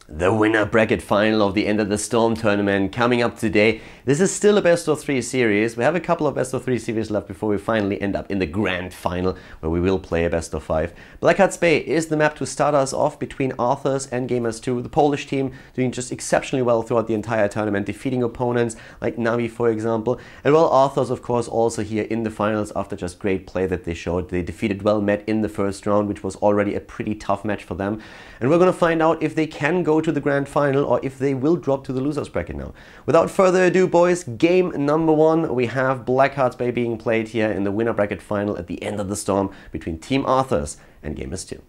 The winner bracket final of the End of the Storm tournament coming up today. This is still a best of 3 series. We have a couple of best of 3 series left before we finally end up in the grand final, where we will play a best of 5. Blackheart Bay is the map to start us off between Arthas and Gamers2. The Polish team doing just exceptionally well throughout the entire tournament, defeating opponents like Navi, for example. And well, Arthas, of course, also here in the finals after just great play that they showed. They defeated Well Met in the first round, which was already a pretty tough match for them. And we're going to find out if they can go to the grand final or if they will drop to the losers bracket now. Without further ado, boys, game number 1. We have Blackheart Bay being played here in the winner bracket final at the End of the Storm between Team Arthas and Gamers2.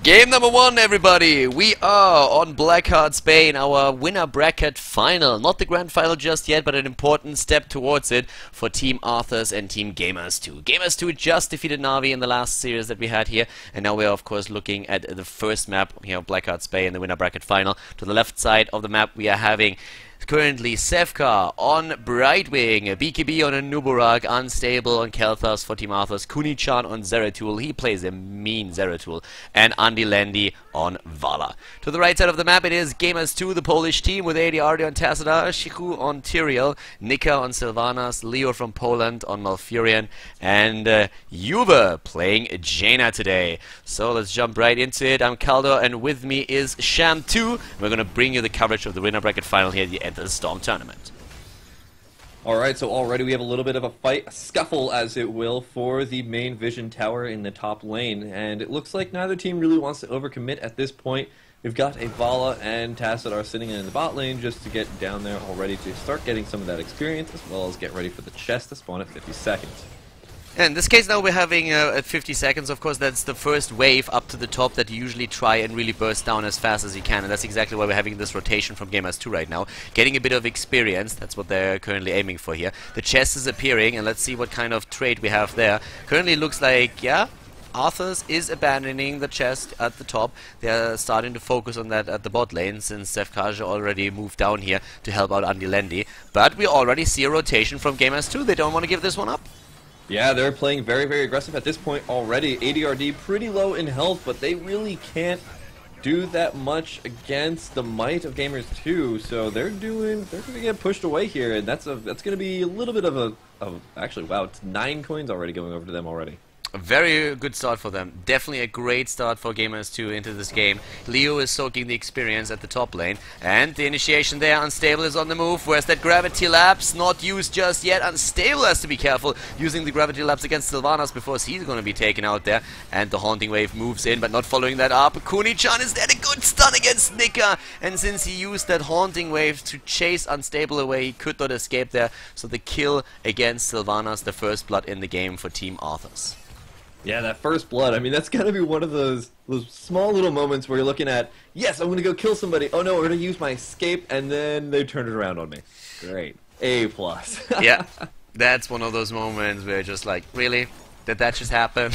Game number 1, everybody! We are on Blackheart Bay in our winner bracket final. Not the grand final just yet, but an important step towards it for Team Arthas and Team Gamers2. Gamers2 just defeated Navi in the last series that we had here, and now we are of course looking at the first map here of Blackheart Bay in the winner bracket final. To the left side of the map we are having currently Sevka on Brightwing, BKB on a Nuburak, Unstable on Khaldor for Team Arthas, Kuni-chan on Zeratul, he plays a mean Zeratul, and Andy Landy on Vala. To the right side of the map it is Gamers2, the Polish team, with ADRD on Tassadar, Shiku on Tyrael, Nika on Sylvanas, Leo from Poland on Malfurion, and Juve playing Jaina today. So let's jump right into it. I'm Khaldor, and with me is Sham2. We're going to bring you the coverage of the winner bracket final here at the End of the Storm tournament. Alright, so already we have a little bit of a fight, a scuffle as it will, for the main vision tower in the top lane, and it looks like neither team really wants to overcommit at this point. We've got a Vala and Tassadar sitting in the bot lane just to get down there already to start getting some of that experience, as well as get ready for the chest to spawn at 50 seconds. In this case now we're having at 50 seconds, of course that's the first wave up to the top that you usually try and really burst down as fast as you can, and that's exactly why we're having this rotation from Gamers2 right now. Getting a bit of experience, that's what they're currently aiming for here. The chest is appearing, and let's see what kind of trade we have there. Currently it looks like, yeah, Arthas is abandoning the chest at the top. They're starting to focus on that at the bot lane, since Sevkaja already moved down here to help out Andy Landy. But we already see a rotation from Gamers2, they don't want to give this one up. Yeah, they're playing very, very aggressive at this point already. ADRD pretty low in health, but they really can't do that much against the might of Gamers2, so they're gonna get pushed away here, and that's gonna be a little bit of actually, wow, it's 9 coins already going over to them already. A very good start for them. Definitely a great start for Gamers2 into this game. Leo is soaking the experience at the top lane. And the initiation there. Unstable is on the move. Where's that Gravity Lapse? Not used just yet. Unstable has to be careful using the Gravity Lapse against Sylvanas before he's going to be taken out there. And the Haunting Wave moves in, but not following that up. Kuni-chan is there. A good stun against Nika. And since he used that Haunting Wave to chase Unstable away, he could not escape there. So the kill against Sylvanas, the first blood in the game for Team Arthas. Yeah, that first blood, I mean, that's gotta be one of those small little moments where you're looking at, yes, I'm gonna go kill somebody, oh no, we're gonna use my escape, and then they turn it around on me. Great. A+. Yeah, that's one of those moments where you're just like, really? Did that just happen?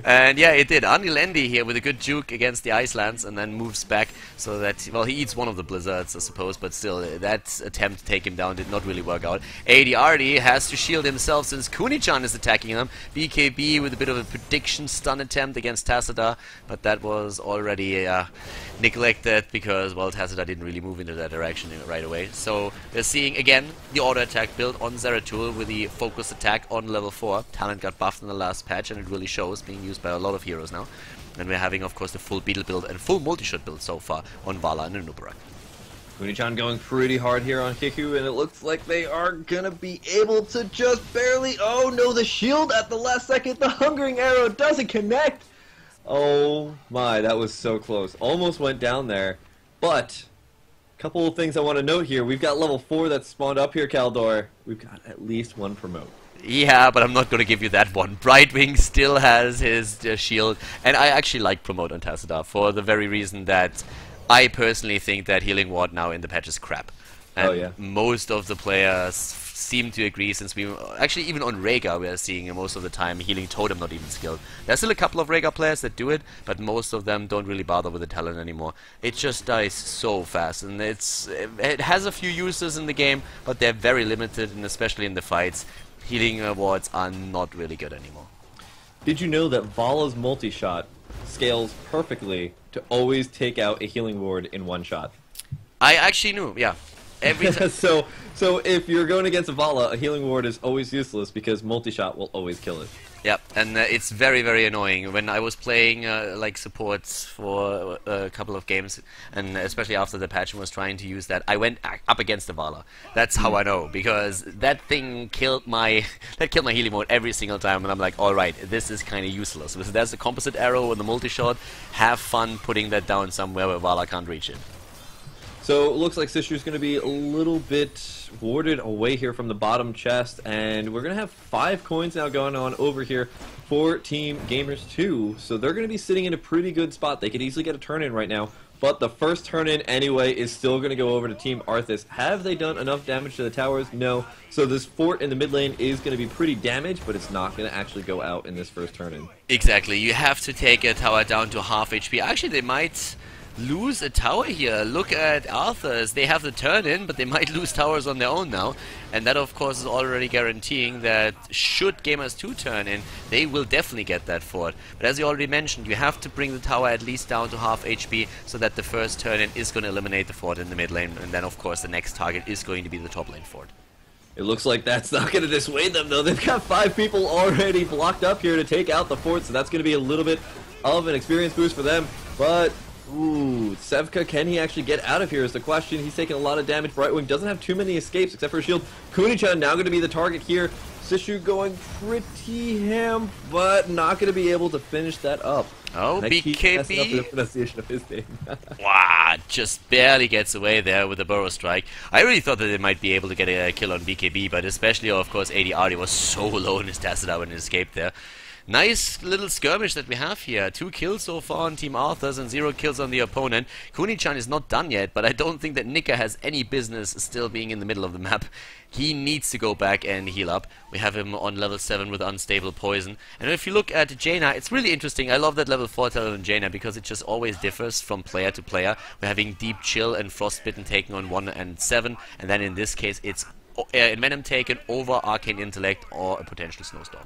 And yeah, it did. Andy Landy here with a good juke against the Icelands, and then moves back so that, well, he eats one of the blizzards, I suppose, but still, that attempt to take him down did not really work out. ADRD has to shield himself since Kuni-chan is attacking him. BKB with a bit of a prediction stun attempt against Tassadar, but that was already neglected because, well, Tassadar didn't really move into that direction right away. So we're seeing again the auto attack build on Zeratul with the focused attack on level 4. Talent got buffed in the last patch, and it really shows, being used by a lot of heroes now. And we're having, of course, the full Beetle build and full multi-shot build so far on Vala and Nuburak. Kuni-chan going pretty hard here on Kiku, and it looks like they are gonna be able to just barely... Oh no, the shield at the last second! The Hungering Arrow doesn't connect! Oh my, that was so close. Almost went down there. But, a couple of things I want to note here. We've got level 4 that's spawned up here, Khaldor. We've got at least 1 promote. Yeah, but I'm not going to give you that one. Brightwing still has his shield, and I actually like promote on Tassadar for the very reason that I personally think that Healing Ward now in the patch is crap. And oh yeah. Most of the players seem to agree, since we actually even on Rhaegar we are seeing most of the time Healing Totem not even skilled. There's still a couple of Rhaegar players that do it, but most of them don't really bother with the talent anymore. It just dies so fast, and it has a few uses in the game, but they're very limited, and especially in the fights. healing wards are not really good anymore. Did you know that Vala's multi-shot scales perfectly to always take out a healing ward in one shot? I actually knew, yeah. Every time. so if you're going against a Vala, a healing ward is always useless because multi-shot will always kill it. Yeah, and it's very, very annoying. When I was playing like supports for a couple of games, and especially after the patch and was trying to use that, I went up against the Vala. That's how I know, because that thing killed my healing mode every single time, and I'm like, all right, this is kind of useless. So there's the composite arrow and the multi-shot. Have fun putting that down somewhere where Vala can't reach it. So it looks like Sishu's going to be a little bit warded away here from the bottom chest, and we're going to have 5 coins now going on over here for Team Gamers2. So they're going to be sitting in a pretty good spot. They could easily get a turn-in right now, but the first turn-in anyway is still going to go over to Team Arthas. Have they done enough damage to the towers? No. So this fort in the mid lane is going to be pretty damaged, but it's not going to actually go out in this first turn-in. Exactly. You have to take a tower down to half HP. Actually, they might lose a tower here. Look at Arthas. They have the turn-in, but they might lose towers on their own now. And that, of course, is already guaranteeing that should Gamers2 turn in, they will definitely get that fort. But as you already mentioned, you have to bring the tower at least down to half HP so that the first turn-in is going to eliminate the fort in the mid lane. And then, of course, the next target is going to be the top lane fort. It looks like that's not going to dissuade them, though. They've got 5 people already blocked up here to take out the fort, so that's going to be a little bit of an experience boost for them. But ooh, Sevka, can he actually get out of here is the question. He's taking a lot of damage. Brightwing doesn't have too many escapes except for a shield. Kuni-chan now going to be the target here. Sishu going pretty ham, but not going to be able to finish that up. Oh, BKB. Up the pronunciation of his name. Wow, just barely gets away there with the Burrow Strike. I really thought that they might be able to get a kill on BKB, but especially, of course, ADR was so low in his Tassadar when he escaped there. Nice little skirmish that we have here. 2 kills so far on Team Arthas and 0 kills on the opponent. Kuni-chan is not done yet, but I don't think that Nika has any business still being in the middle of the map. He needs to go back and heal up. We have him on level 7 with Unstable Poison. And if you look at Jaina, it's really interesting. I love that level 4 talent on Jaina because it just always differs from player to player. We're having Deep Chill and Frostbitten taken on 1 and 7. And then in this case, it's Envenom taken over Arcane Intellect or a potential Snowstorm.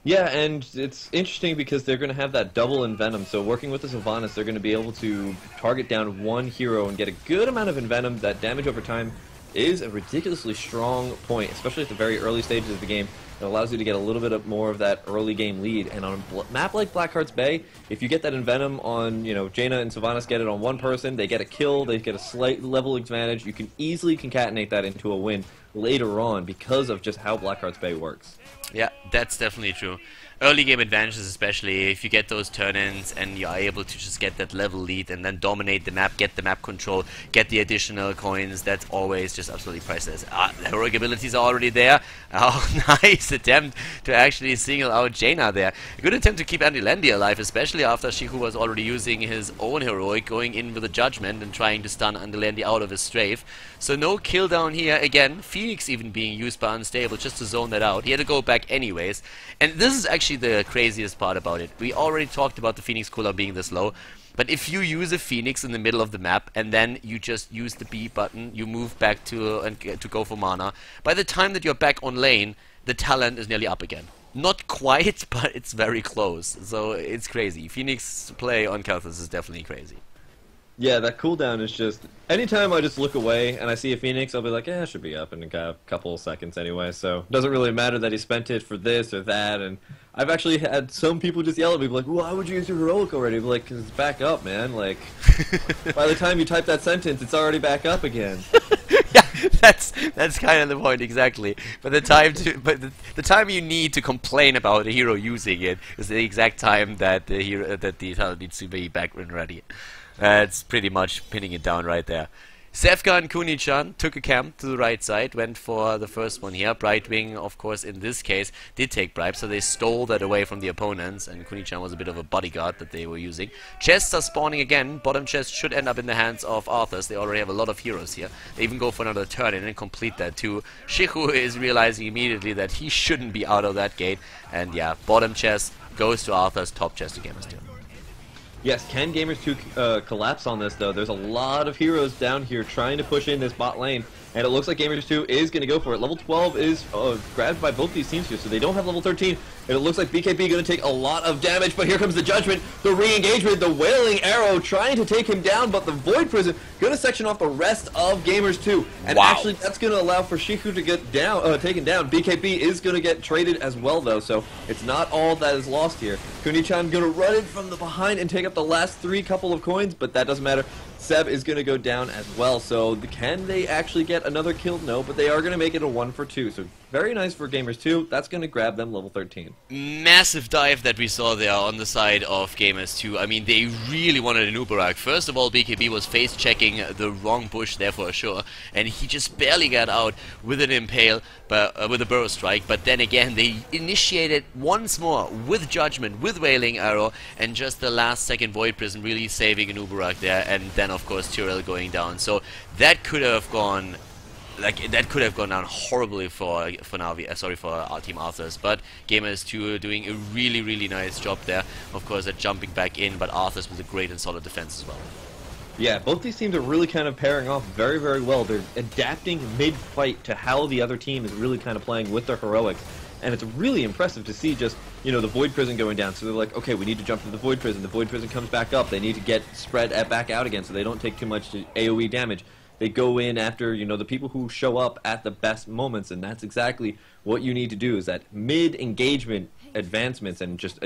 Yeah, and it's interesting because they're going to have that double Envenom, so working with the Sylvanas, they're going to be able to target down one hero and get a good amount of Envenom. That damage over time is a ridiculously strong point, especially at the very early stages of the game. It allows you to get a little bit more of that early game lead, and on a map like Blackheart's Bay, if you get that Envenom on, you know, Jaina and Sylvanas get it on one person, they get a kill, they get a slight level advantage, you can easily concatenate that into a win later on because of just how Blackheart's Bay works. Yeah, that's definitely true. Early game advantages, especially if you get those turn-ins and you are able to just get that level lead and then dominate the map, get the map control, get the additional coins, that's always just absolutely priceless. The heroic abilities are already there. Oh, nice attempt to actually single out Jaina there. A good attempt to keep Andy Landy alive, especially after Shiku was already using his own heroic, going in with a judgment and trying to stun Andy Landy out of his strafe. So no kill down here. Again, Phoenix even being used by Unstable just to zone that out. He had to go back anyways. And this is actually the craziest part about it. We already talked about the Phoenix cooldown being this low, but if you use a Phoenix in the middle of the map and then you just use the B button, you move back to go for mana, by the time that you're back on lane, the talent is nearly up again. Not quite, but it's very close, so it's crazy. Phoenix play on Khaldor is definitely crazy. Yeah, that cooldown is just... Anytime I just look away and I see a Phoenix, I'll be like, it should be up in a couple of seconds anyway, so it doesn't really matter that he spent it for this or that, and I've actually had some people just yell at me, like, why would you use your heroic already? I'll be like, 'cause it's back up, man, like, by the time you type that sentence, it's already back up again. Yeah, that's kind of the point, exactly. But the time you need to complain about a hero using it is the exact time that the talent needs to be back and ready. That's pretty much pinning it down right there. Sevka and Kuni-chan took a camp to the right side, went for the first one here. Brightwing, of course, in this case, did take bribes, so they stole that away from the opponents, and Kuni-chan was a bit of a bodyguard that they were using. Chests are spawning again. Bottom chest should end up in the hands of Arthas. They already have a lot of heroes here. They even go for another turn in and complete that too. Shiku is realizing immediately that he shouldn't be out of that gate, and yeah, bottom chest goes to Arthas, top chest to Gamers2. Yes, can Gamers2 collapse on this, though? There's a lot of heroes down here trying to push in this bot lane. And it looks like Gamers2 is going to go for it. Level 12 is grabbed by both these teams here, so they don't have level 13. And it looks like BKB going to take a lot of damage, but here comes the Judgment, the re-engagement, the Wailing Arrow trying to take him down, but the Void Prison going to section off the rest of Gamers2. And actually, that's going to allow for Shiku to get down, taken down. BKB is going to get traded as well, though, so it's not all that is lost here. Kuni-chan going to run in from the behind and take up the last couple of coins, but that doesn't matter. Seb is going to go down as well, so can they actually get another kill? No, but they are going to make it a 1 for 2, so very nice for Gamers2. That's going to grab them level 13. Massive dive that we saw there on the side of Gamers2. I mean, they really wanted an Uberak. First of all, BKB was face-checking the wrong bush there for sure, and he just barely got out with an Impale, with a Burrow Strike, but then again, they initiated once more with Judgment, with Wailing Arrow, and just the last second Void Prison really saving an Uberak there, and then of course Tyrell going down. So that could have gone down horribly for Navi, for our Team Arthas, but Gamers2 are doing a really nice job there, of course, at jumping back in, but Arthas with a great and solid defense as well. Yeah, both these teams are really kind of pairing off very well. They're adapting mid-fight to how the other team is really kind of playing with their heroics. And it's really impressive to see just, you know, the Void Prison going down. So they're like, okay, we need to jump to the Void Prison. The Void Prison comes back up. They need to get spread back out again so they don't take too much AoE damage. They go in after, you know, the people who show up at the best moments, and that's exactly what you need to do, is that mid-engagement advancements and just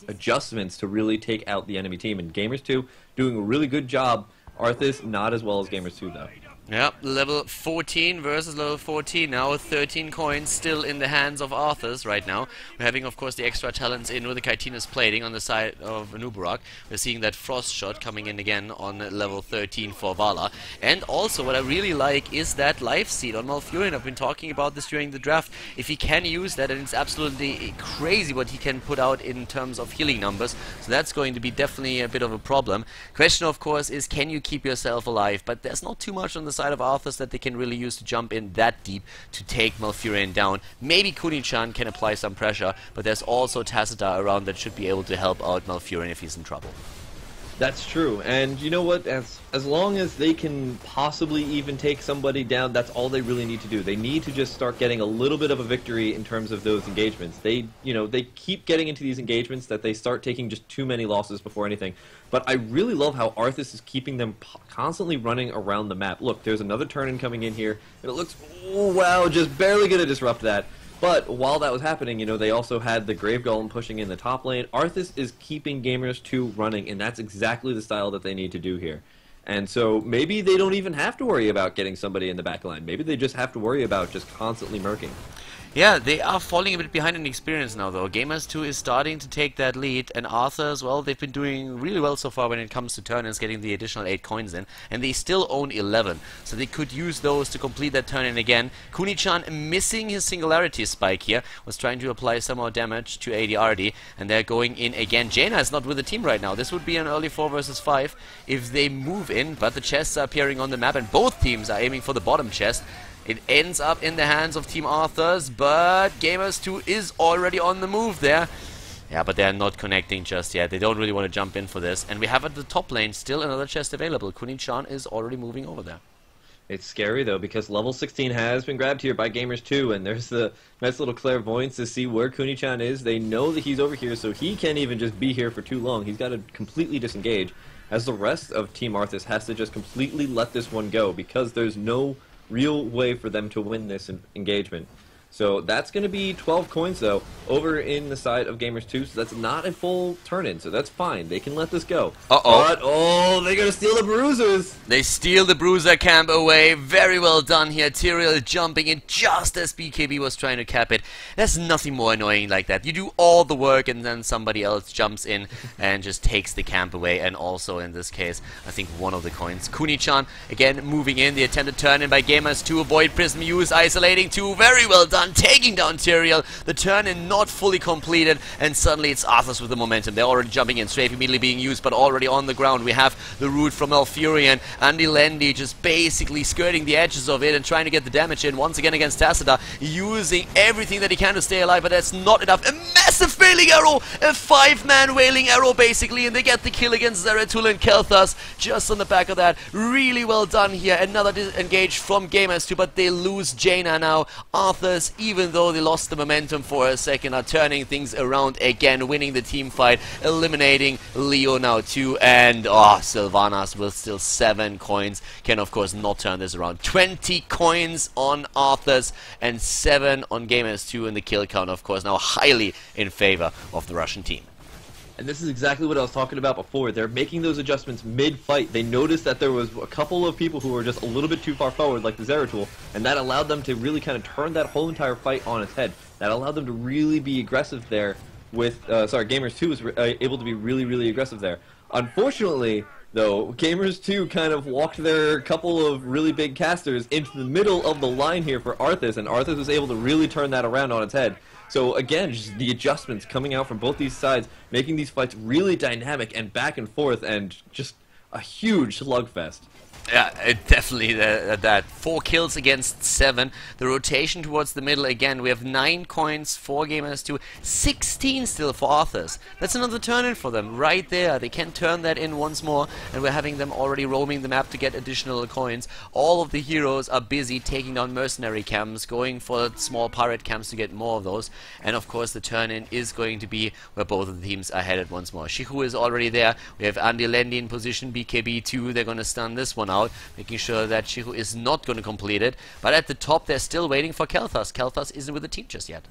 adjustments to really take out the enemy team. And Gamers2 doing a really good job. Arthas not as well as Gamers2 though. Yep, level 14 versus level 14 now, 13 coins still in the hands of Arthas right now. We're having, of course, the extra talents in with the Chitinous plating on the side of Nubarak. We're seeing that Frost Shot coming in again on level 13 for Vala. And also, what I really like is that Life Seed on Malfurion. I've been talking about this during the draft. If he can use that, and it's absolutely crazy what he can put out in terms of healing numbers. So that's going to be definitely a bit of a problem. Question, of course, is can you keep yourself alive? But there's not too much on the side of Arthas that they can really use to jump in that deep to take Malfurion down. Maybe Kuni-chan can apply some pressure, but there's also Tacita around that should be able to help out Malfurion if he's in trouble. That's true, and you know what, as long as they can possibly even take somebody down, that's all they really need to do. They need to just start getting a little bit of a victory in terms of those engagements. They keep getting into these engagements that they start taking just too many losses before anything. But I really love how Arthas is keeping them constantly running around the map. Look, there's another turn-in coming in here, and it looks, oh, wow, just barely going to disrupt that. But while that was happening, you know, they also had the Grave Golem pushing in the top lane. Arthas is keeping Gamers2 running, and that's exactly the style that they need to do here. And so maybe they don't even have to worry about getting somebody in the back line. Maybe they just have to worry about just constantly murking. Yeah, they are falling a bit behind in experience now, though. Gamers2 is starting to take that lead, and Arthas as well, they've been doing really well so far when it comes to turn-ins, getting the additional 8 coins in, and they still own 11, so they could use those to complete that turn-in again. Kuni-chan missing his Singularity Spike here, was trying to apply some more damage to ADRD, and they're going in again. Jaina is not with the team right now. This would be an early 4 versus 5 if they move in, but the chests are appearing on the map, and both teams are aiming for the bottom chest. It ends up in the hands of Team Arthas, but Gamers2 is already on the move there. Yeah, but they're not connecting just yet. They don't really want to jump in for this. And we have at the top lane still another chest available. Kuni-chan is already moving over there. It's scary, though, because level 16 has been grabbed here by Gamers2, and there's the nice little clairvoyance to see where Kuni-chan is. They know that he's over here, so he can't even just be here for too long. He's got to completely disengage, as the rest of Team Arthas has to just completely let this one go, because there's no real way for them to win this engagement. So that's going to be 12 coins, though, over in the side of Gamers2, so that's not a full turn-in, so that's fine. They can let this go. Uh-oh. But, oh, they're going to steal the bruisers! They steal the bruiser camp away. Very well done here. Tyrael jumping in just as BKB was trying to cap it. There's nothing more annoying like that. You do all the work and then somebody else jumps in and just takes the camp away. And also, in this case, I think one of the coins. Kuni-chan, again, moving in. The attempted turn-in by Gamers2. Avoid Prism use, isolating 2. Very well done done, taking down Tyrael. The turn-in not fully completed, and suddenly it's Arthas with the momentum. They're already jumping in, Strafe immediately being used, but already on the ground. We have the root from Malfurion. Andy Lendy just basically skirting the edges of it and trying to get the damage in once again against Tassadar, using everything that he can to stay alive, but that's not enough. A massive Wailing Arrow, a 5-man Wailing Arrow basically, and they get the kill against Zeratul and Kel'Thas just on the back of that. Really well done here. Another disengage from Gamers2, but they lose Jaina now. Arthas, even though they lost the momentum for a second, are turning things around again, winning the team fight, eliminating Leo now too, and Sylvanas with still 7 coins can of course not turn this around. 20 coins on Arthas and 7 on Gamers2, and the kill count of course now highly in favor of the Russian team. And this is exactly what I was talking about before. They're making those adjustments mid-fight. They noticed that there was a couple of people who were just a little bit too far forward, like the Zeratul, and that allowed them to really kind of turn that whole entire fight on its head. That allowed them to really be aggressive there with, Gamers2 was able to be really, really aggressive there. Unfortunately, though, Gamers2 kind of walked their couple of really big casters into the middle of the line here for Arthas, and Arthas was able to really turn that around on its head. So again, just the adjustments coming out from both these sides, making these fights really dynamic and back and forth, and just a huge slugfest. Yeah, definitely that. 4 kills against 7. The rotation towards the middle again. We have 9 coins for Gamers2, 16 still for Arthas. That's another turn-in for them right there. They can turn that in once more, and we're having them already roaming the map to get additional coins. All of the heroes are busy taking down mercenary camps, going for small pirate camps to get more of those. And of course the turn-in is going to be where both of the teams are headed once more. Shihu is already there. We have Andy Lendy in position, BKB2. They're going to stun this one out, making sure that Shihu is not going to complete it. But at the top, they're still waiting for Kel'Thas. Kel'Thas isn't with the team just yet.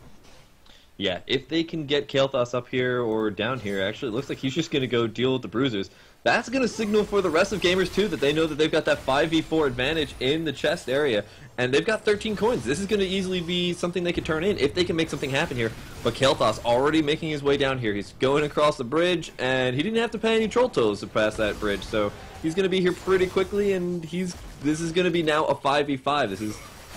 Yeah, if they can get Kel'Thas up here or down here, actually it looks like he's just going to go deal with the bruisers. That's going to signal for the rest of Gamers2 that they know that they've got that 5v4 advantage in the chest area, and they've got 13 coins. This is going to easily be something they could turn in if they can make something happen here. But Kel'Thas already making his way down here. He's going across the bridge, and he didn't have to pay any troll tolls to pass that bridge, so he's going to be here pretty quickly, and this is going to be now a 5v5. This is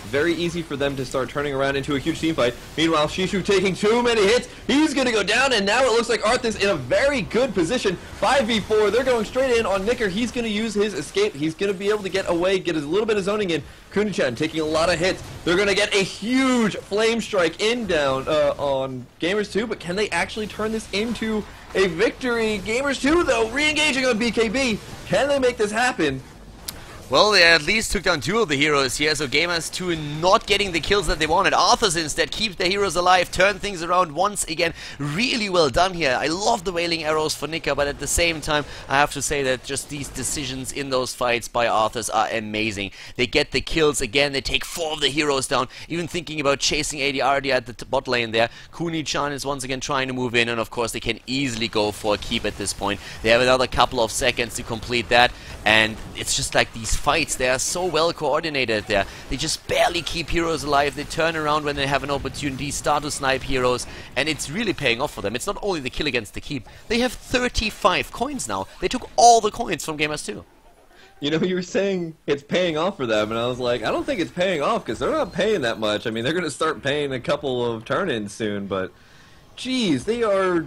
very easy for them to start turning around into a huge team fight. Meanwhile, Shishu taking too many hits. He's going to go down, and now it looks like Arthas in a very good position. 5v4. They're going straight in on Nicker. He's going to use his escape. He's going to be able to get away, get a little bit of zoning in. Kunichan taking a lot of hits. They're going to get a huge flame strike in down on Gamers2, but can they actually turn this into a victory? Gamers2, though, re-engaging on BKB. Can they make this happen? Well, they at least took down 2 of the heroes here, so Gamers2 not getting the kills that they wanted. Arthas instead keep the heroes alive, turn things around once again. Really well done here. I love the Wailing Arrows for Nika, but at the same time, I have to say that just these decisions in those fights by Arthas are amazing. They get the kills again, they take 4 of the heroes down, even thinking about chasing ADRD at the bot lane there. Kuni-chan is once again trying to move in, and of course they can easily go for a keep at this point. They have another couple of seconds to complete that, and it's just like these fights, they are so well coordinated there. They just barely keep heroes alive. They turn around when they have an opportunity, start to snipe heroes, and it's really paying off for them. It's not only the kill against the keep. They have 35 coins now. They took all the coins from Gamers2. You know, you were saying it's paying off for them, and I was like, I don't think it's paying off, because they're not paying that much. I mean, they're going to start paying a couple of turn-ins soon, but geez, they are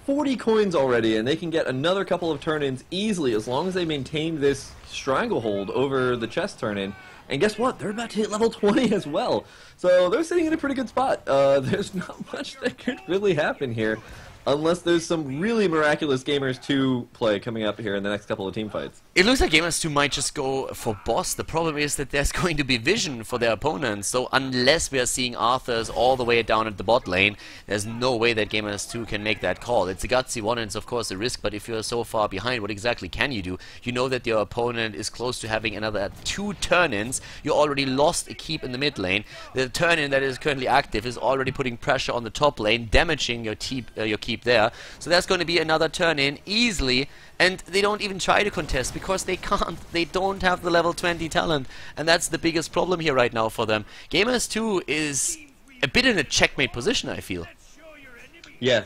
40 coins already, and they can get another couple of turn-ins easily as long as they maintain this stranglehold over the chest turn-in. And guess what? They're about to hit level 20 as well. So they're sitting in a pretty good spot. There's not much that could really happen here, unless there's some really miraculous Gamers2 play coming up here in the next couple of team fights. It looks like Gamers2 might just go for boss. The problem is that there's going to be vision for their opponents, so unless we are seeing Arthas all the way down at the bot lane, there's no way that Gamers2 can make that call. It's a gutsy one, and it's of course a risk, but if you're so far behind, what exactly can you do? You know that your opponent is close to having another 2 turn-ins. You already lost a keep in the mid lane. The turn-in that is currently active is already putting pressure on the top lane, damaging your keep there. So that's going to be another turn-in easily, and they don't even try to contest because they can't. They don't have the level 20 talent, and that's the biggest problem here right now for them. Gamers2 is a bit in a checkmate position, I feel. Yeah,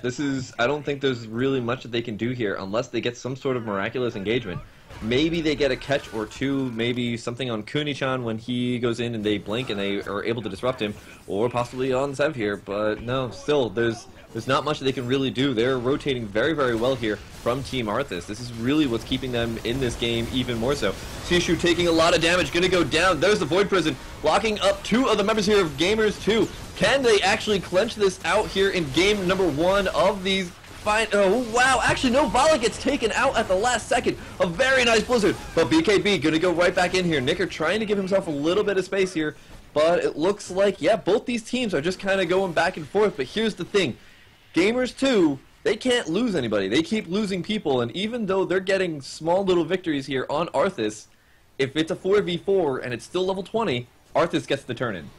I don't think there's really much that they can do here unless they get some sort of miraculous engagement. Maybe they get a catch or two, maybe something on Kuni-chan when he goes in and they blink and they are able to disrupt him, or possibly on Zev here, but no, still, there's not much they can really do. They're rotating very, very well here from Team Arthas. This is really what's keeping them in this game even more so. Shishu taking a lot of damage, gonna go down. There's the Void Prison, locking up two of the members here of Gamers2. Can they actually clench this out here in game number 1 of these? Oh, wow, actually no, Vala gets taken out at the last second. A very nice Blizzard, but BKB gonna go right back in here. Nicker trying to give himself a little bit of space here, but it looks like, yeah, both these teams are just kind of going back and forth, but here's the thing. Gamers2, they can't lose anybody. They keep losing people, and even though they're getting small little victories here on Arthas, if it's a 4v4 and it's still level 20, Arthas gets the turn-in.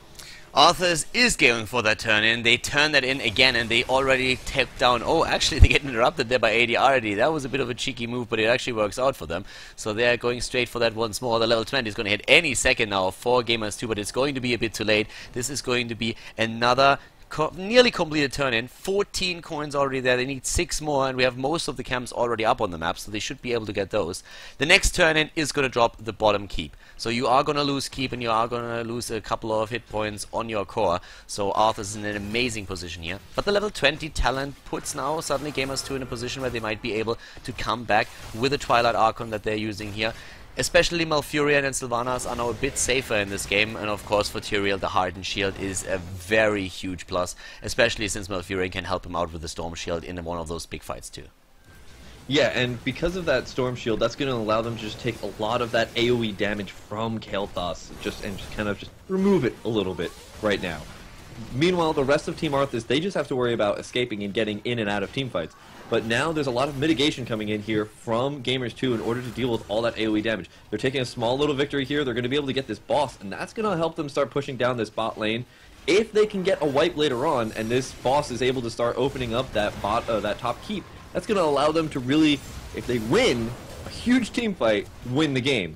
Arthas is going for that turn-in. They turn that in again, and they already take down... Oh, actually, they get interrupted there by AD already. That was a bit of a cheeky move, but it actually works out for them. So they're going straight for that once more. The level 20 is going to hit any second now for Gamers2, but it's going to be a bit too late. This is going to be another... nearly completed turn-in. 14 coins already there. They need 6 more, and we have most of the camps already up on the map, so they should be able to get those. The next turn-in is going to drop the bottom keep. So you are going to lose keep, and you are going to lose a couple of hit points on your core. So Arthas is in an amazing position here. But the level 20 talent puts now suddenly Gamers2 in a position where they might be able to come back with the Twilight Archon that they're using here. Especially Malfurion and Sylvanas are now a bit safer in this game, and of course for Tyrael the Hardened Shield is a very huge plus, especially since Malfurion can help him out with the Storm Shield in one of those big fights too. Yeah, and because of that Storm Shield, that's going to allow them to just take a lot of that AoE damage from Khaldor, just kind of remove it a little bit right now. Meanwhile, the rest of Team Arthas, they just have to worry about escaping and getting in and out of team fights. But now there's a lot of mitigation coming in here from Gamers2 in order to deal with all that AoE damage. They're taking a small little victory here. They're going to be able to get this boss, and that's going to help them start pushing down this bot lane. If they can get a wipe later on, and this boss is able to start opening up that that top keep, that's going to allow them to really, if they win a huge team fight, win the game.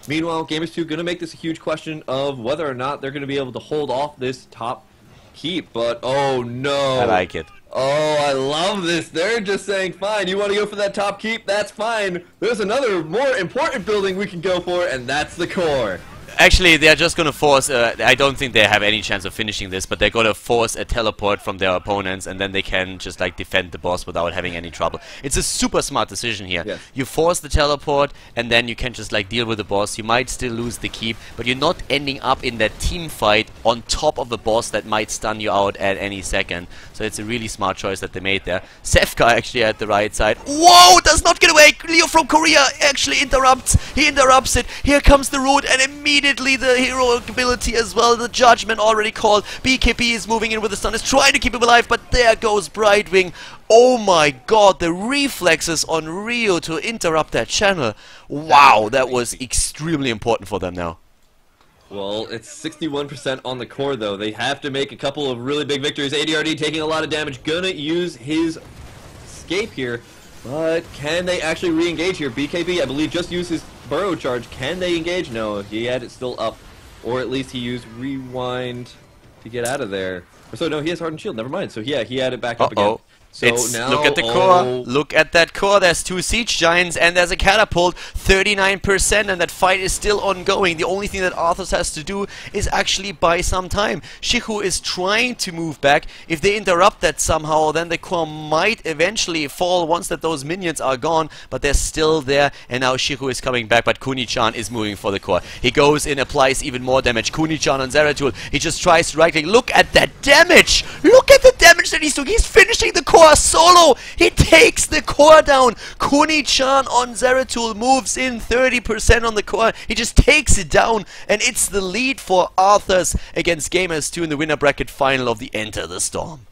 Meanwhile, Gamers2 going to make this a huge question of whether or not they're going to be able to hold off this top keep, but oh no. I like it. Oh, I love this. They're just saying, fine, you want to go for that top keep? That's fine. There's another more important building we can go for, and that's the core. Actually, they're just going to force, I don't think they have any chance of finishing this, but they're going to force a teleport from their opponents, and then they can just like defend the boss without having any trouble. It's a super smart decision here. Yes. You force the teleport, and then you can just like deal with the boss. You might still lose the keep, but you're not ending up in that team fight on top of the boss that might stun you out at any second. So it's a really smart choice that they made there. Sefka actually at the right side. Whoa! Does not get away! Leo from Korea actually interrupts. He interrupts it. Here comes the root, and immediately the heroic ability as well. The judgment already called. BKB is moving in with the stun, is trying to keep him alive, but there goes Brightwing. Oh my god, the reflexes on Rio to interrupt that channel. Wow, that was extremely important for them now. Well, it's 61% on the core, though. They have to make a couple of really big victories. ADRD taking a lot of damage, gonna use his escape here. But can they actually re-engage here? BKB, I believe, just used his burrow charge. Can they engage? No, he had it still up. Or at least he used rewind to get out of there. So no, he has Hardened Shield, never mind. So yeah, he had it back up again. So now, look at the core. Look at that core. There's 2 Siege Giants and there's a Catapult. 39%, and that fight is still ongoing. The only thing that Arthas has to do is actually buy some time. Shihu is trying to move back. If they interrupt that somehow, then the core might eventually fall once that those minions are gone. But they're still there, and now Shihu is coming back. But Kuni-chan is moving for the core. He goes in, applies even more damage. Kuni-chan on Zeratul. He just tries to right-click. Look at that damage! Look at the damage that he's doing. He's finishing the core solo. He takes the core down. Kuni-chan on Zeratul moves in 30% on the core. He just takes it down, and it's the lead for Arthas against Gamers2 in the winner bracket final of the Enter the Storm.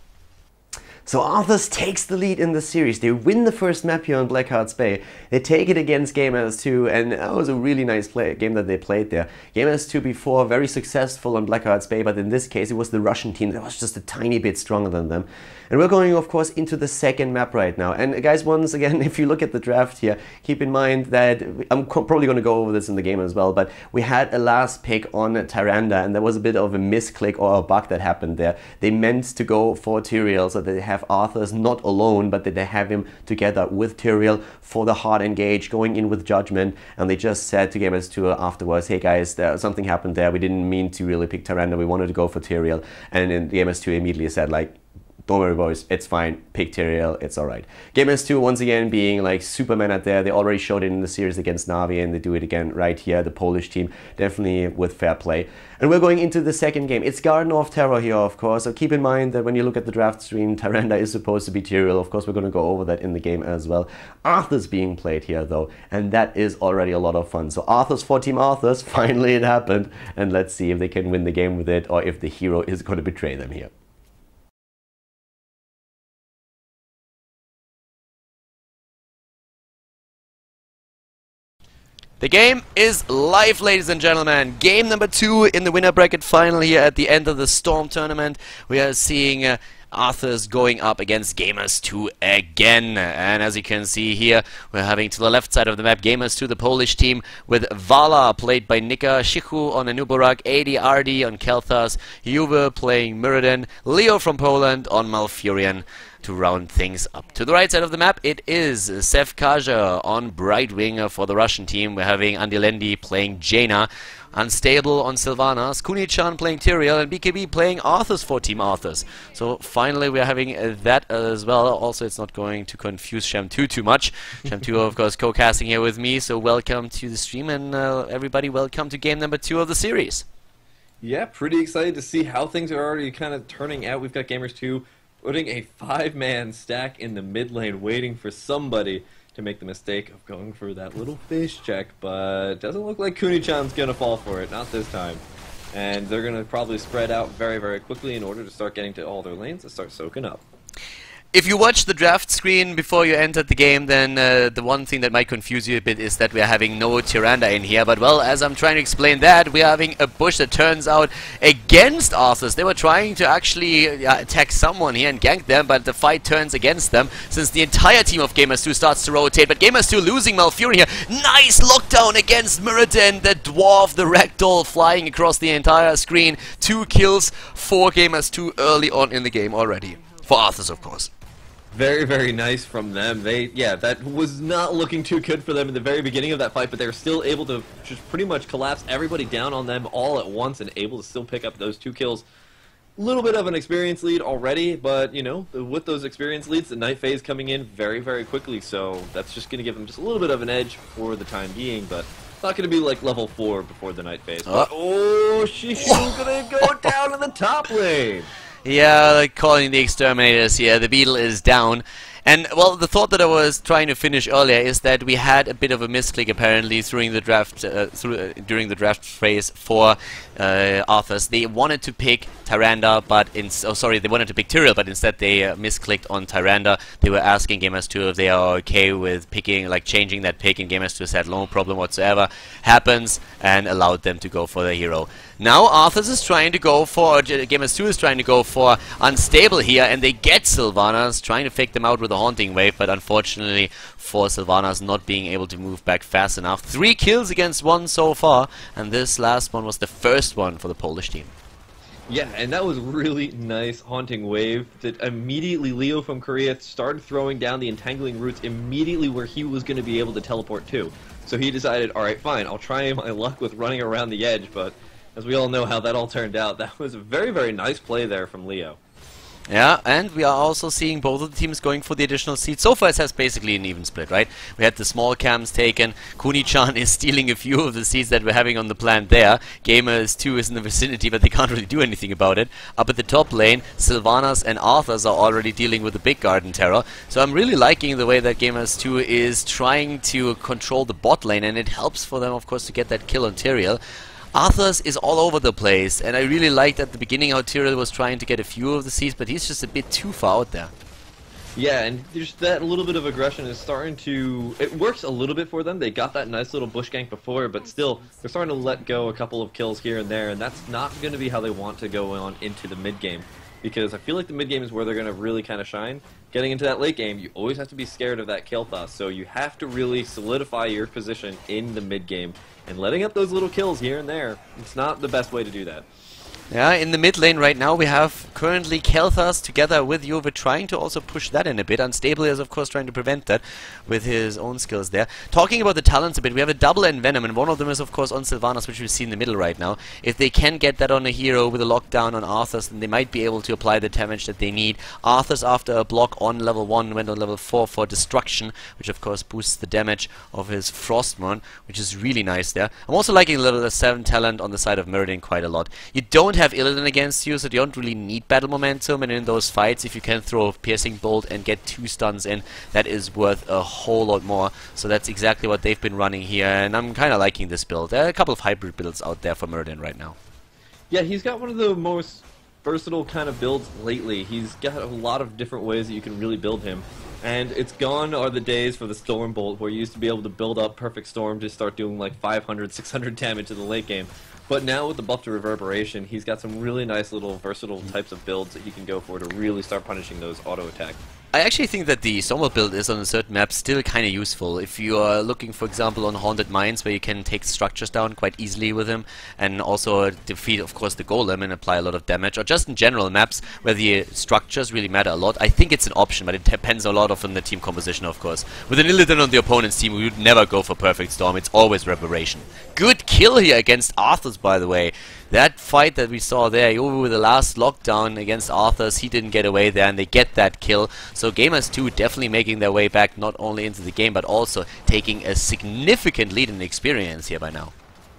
So Arthas takes the lead in the series. They win the first map here on Blackheart's Bay. They take it against Gamers2, and that was a really nice game that they played there. Gamers2 before, very successful on Blackheart's Bay, but in this case it was the Russian team that was just a tiny bit stronger than them. And we're going, of course, into the second map right now. And guys, once again, if you look at the draft here, keep in mind that I'm probably going to go over this in the game as well, but we had a last pick on Tyrande, and there was a bit of a misclick or a bug that happened there. They meant to go for Tyrael, so they have have Arthas not alone, but that they have him together with Tyrael for the hard engage, going in with judgment. And they just said to Gamers2 afterwards, hey guys, something happened there. We didn't mean to really pick Tyrande. We wanted to go for Tyrael. And then Gamers2 immediately said, like, don't worry boys, it's fine, pick Tyrael, it's alright. Gamers2 once again being like Superman out there. They already showed it in the series against Na'Vi, and they do it again right here, the Polish team, definitely with fair play. And we're going into the second game. It's Garden of Terror here, of course, so keep in mind that when you look at the draft stream, Tyrande is supposed to be Tyrael. Of course, we're going to go over that in the game as well. Arthas being played here though, and that is already a lot of fun. So Arthas for Team Arthas, finally it happened, and let's see if they can win the game with it, or if the hero is going to betray them here. The game is live, ladies and gentlemen. Game number 2 in the winner bracket final here at the end of the Storm tournament. We are seeing Arthas going up against Gamers2 again. And as you can see here, we're having to the left side of the map Gamers2, the Polish team, with Vala played by Nika, Shichu on Anubarak, AD RD on Khel'Thas, Juve playing Muradin, Leo from Poland on Malfurion. To round things up. To the right side of the map, it is Sev Kaja on Brightwing for the Russian team. We're having Andilendi playing Jaina, Unstable on Sylvanas, Kuni-chan playing Tyrael, and BKB playing Arthas for Team Arthas. So finally we're having that as well. Also, it's not going to confuse Sham2 too much. Sham2 of course co-casting here with me, so welcome to the stream, and everybody welcome to game number 2 of the series. Yeah, pretty excited to see how things are already kind of turning out. We've got Gamers2 putting a 5-man stack in the mid lane, waiting for somebody to make the mistake of going for that little fish check, but it doesn't look like Kuni-chan's gonna fall for it, not this time. And they're gonna probably spread out very, very quickly in order to start getting to all their lanes and start soaking up. If you watch the draft screen before you entered the game, then the one thing that might confuse you a bit is that we are having no Tyrande in here. But, well, as I'm trying to explain that, we are having a bush that turns out against Arthas. They were trying to actually attack someone here and gank them, but the fight turns against them, since the entire team of Gamers2 starts to rotate. But Gamers2 losing Malfurion here. Nice lockdown against Muradin, the dwarf, the ragdoll, flying across the entire screen. 2 kills for Gamers2 early on in the game already. For Arthas, of course. Very, very nice from them. That was not looking too good for them in the very beginning of that fight, but they were still able to just pretty much collapse everybody down on them all at once and able to still pick up those 2 kills. A little bit of an experience lead already, but, you know, with those experience leads, the night phase coming in very, very quickly, so that's just going to give them just a little bit of an edge for the time being, but not going to be like level 4 before the night phase. But, oh, she's going to go down in the top lane! Yeah, like calling the exterminators here. The beetle is down. And, well, the thought that I was trying to finish earlier is that we had a bit of a misclick apparently during the draft during the draft phase for Arthas. They wanted to pick Tyrande, but they wanted to pick Tyrael, but instead they misclicked on Tyrande. They were asking Gamers2 if they are okay with picking, like changing that pick, and Gamers2 said no problem whatsoever. Happens, and allowed them to go for the hero. Now Arthas is trying to go for, Gamers2 is trying to go for Unstable here, and they get Sylvanas, trying to fake them out with a Haunting Wave, but unfortunately for Sylvanas not being able to move back fast enough. 3 kills against 1 so far, and this last one was the first one for the Polish team. Yeah, and that was really nice Haunting Wave that immediately Leo from Korea started throwing down the entangling roots immediately where he was going to be able to teleport to. So he decided, alright fine, I'll try my luck with running around the edge, but as we all know how that all turned out, that was a very, very nice play there from Leo. Yeah, and we are also seeing both of the teams going for the additional seeds. So far it has basically an even split, right? We had the small cams taken. Kuni-chan is stealing a few of the seeds that we're having on the plan there. Gamers2 is in the vicinity, but they can't really do anything about it. Up at the top lane, Sylvanas and Arthas are already dealing with the big garden terror. So I'm really liking the way that Gamers2 is trying to control the bot lane, and it helps for them, of course, to get that kill on Tyrael. Arthas is all over the place, and I really liked at the beginning how Tyrael was trying to get a few of the seeds, but he's just a bit too far out there. Yeah, and just that little bit of aggression is starting to... It works a little bit for them. They got that nice little bush gank before, but still, they're starting to let go a couple of kills here and there, and that's not going to be how they want to go on into the mid-game. Because I feel like the mid-game is where they're going to really kind of shine. Getting into that late game, you always have to be scared of that Khel'Thas, so you have to really solidify your position in the mid-game. And letting up those little kills here and there, it's not the best way to do that. Yeah, in the mid lane right now we have currently Khaldor together with Juve trying to also push that in a bit. Unstable is of course trying to prevent that with his own skills there. Talking about the talents a bit, we have a double Envenom, and one of them is of course on Sylvanas, which we see in the middle right now. If they can get that on a hero with a lockdown on Arthas, then they might be able to apply the damage that they need. Arthas, after a block on level 1, went on level 4 for Destruction, which of course boosts the damage of his Frostmourne, which is really nice there. I'm also liking level 7 talent on the side of Meridian quite a lot. You don't have Illidan against you, so you don't really need battle momentum, and in those fights, if you can throw a Piercing Bolt and get 2 stuns in, that is worth a whole lot more. So that's exactly what they've been running here, and I'm kind of liking this build. There are a couple of hybrid builds out there for Meridian right now. Yeah, he's got one of the most versatile kind of builds lately. He's got a lot of different ways that you can really build him. And it's gone are the days for the Storm Bolt, where you used to be able to build up Perfect Storm to start doing like 500, 600 damage in the late game. But now with the buff to Reverberation, he's got some really nice little versatile types of builds that he can go for to really start punishing those auto attacks. I actually think that the Stormbolt build is on a certain map still kind of useful. If you are looking, for example, on Haunted Mines, where you can take structures down quite easily with him, and also defeat, of course, the Golem and apply a lot of damage, or just in general maps where the structures really matter a lot, I think it's an option, but it depends a lot on the team composition, of course. With an Illidan on the opponent's team, we would never go for Perfect Storm, it's always Reverberation. Good kill here against Arthas, by the way. That fight that we saw there, Juve with the last lockdown against Arthas, he didn't get away there, and they get that kill. So Gamers2 definitely making their way back not only into the game, but also taking a significant lead in experience here by now.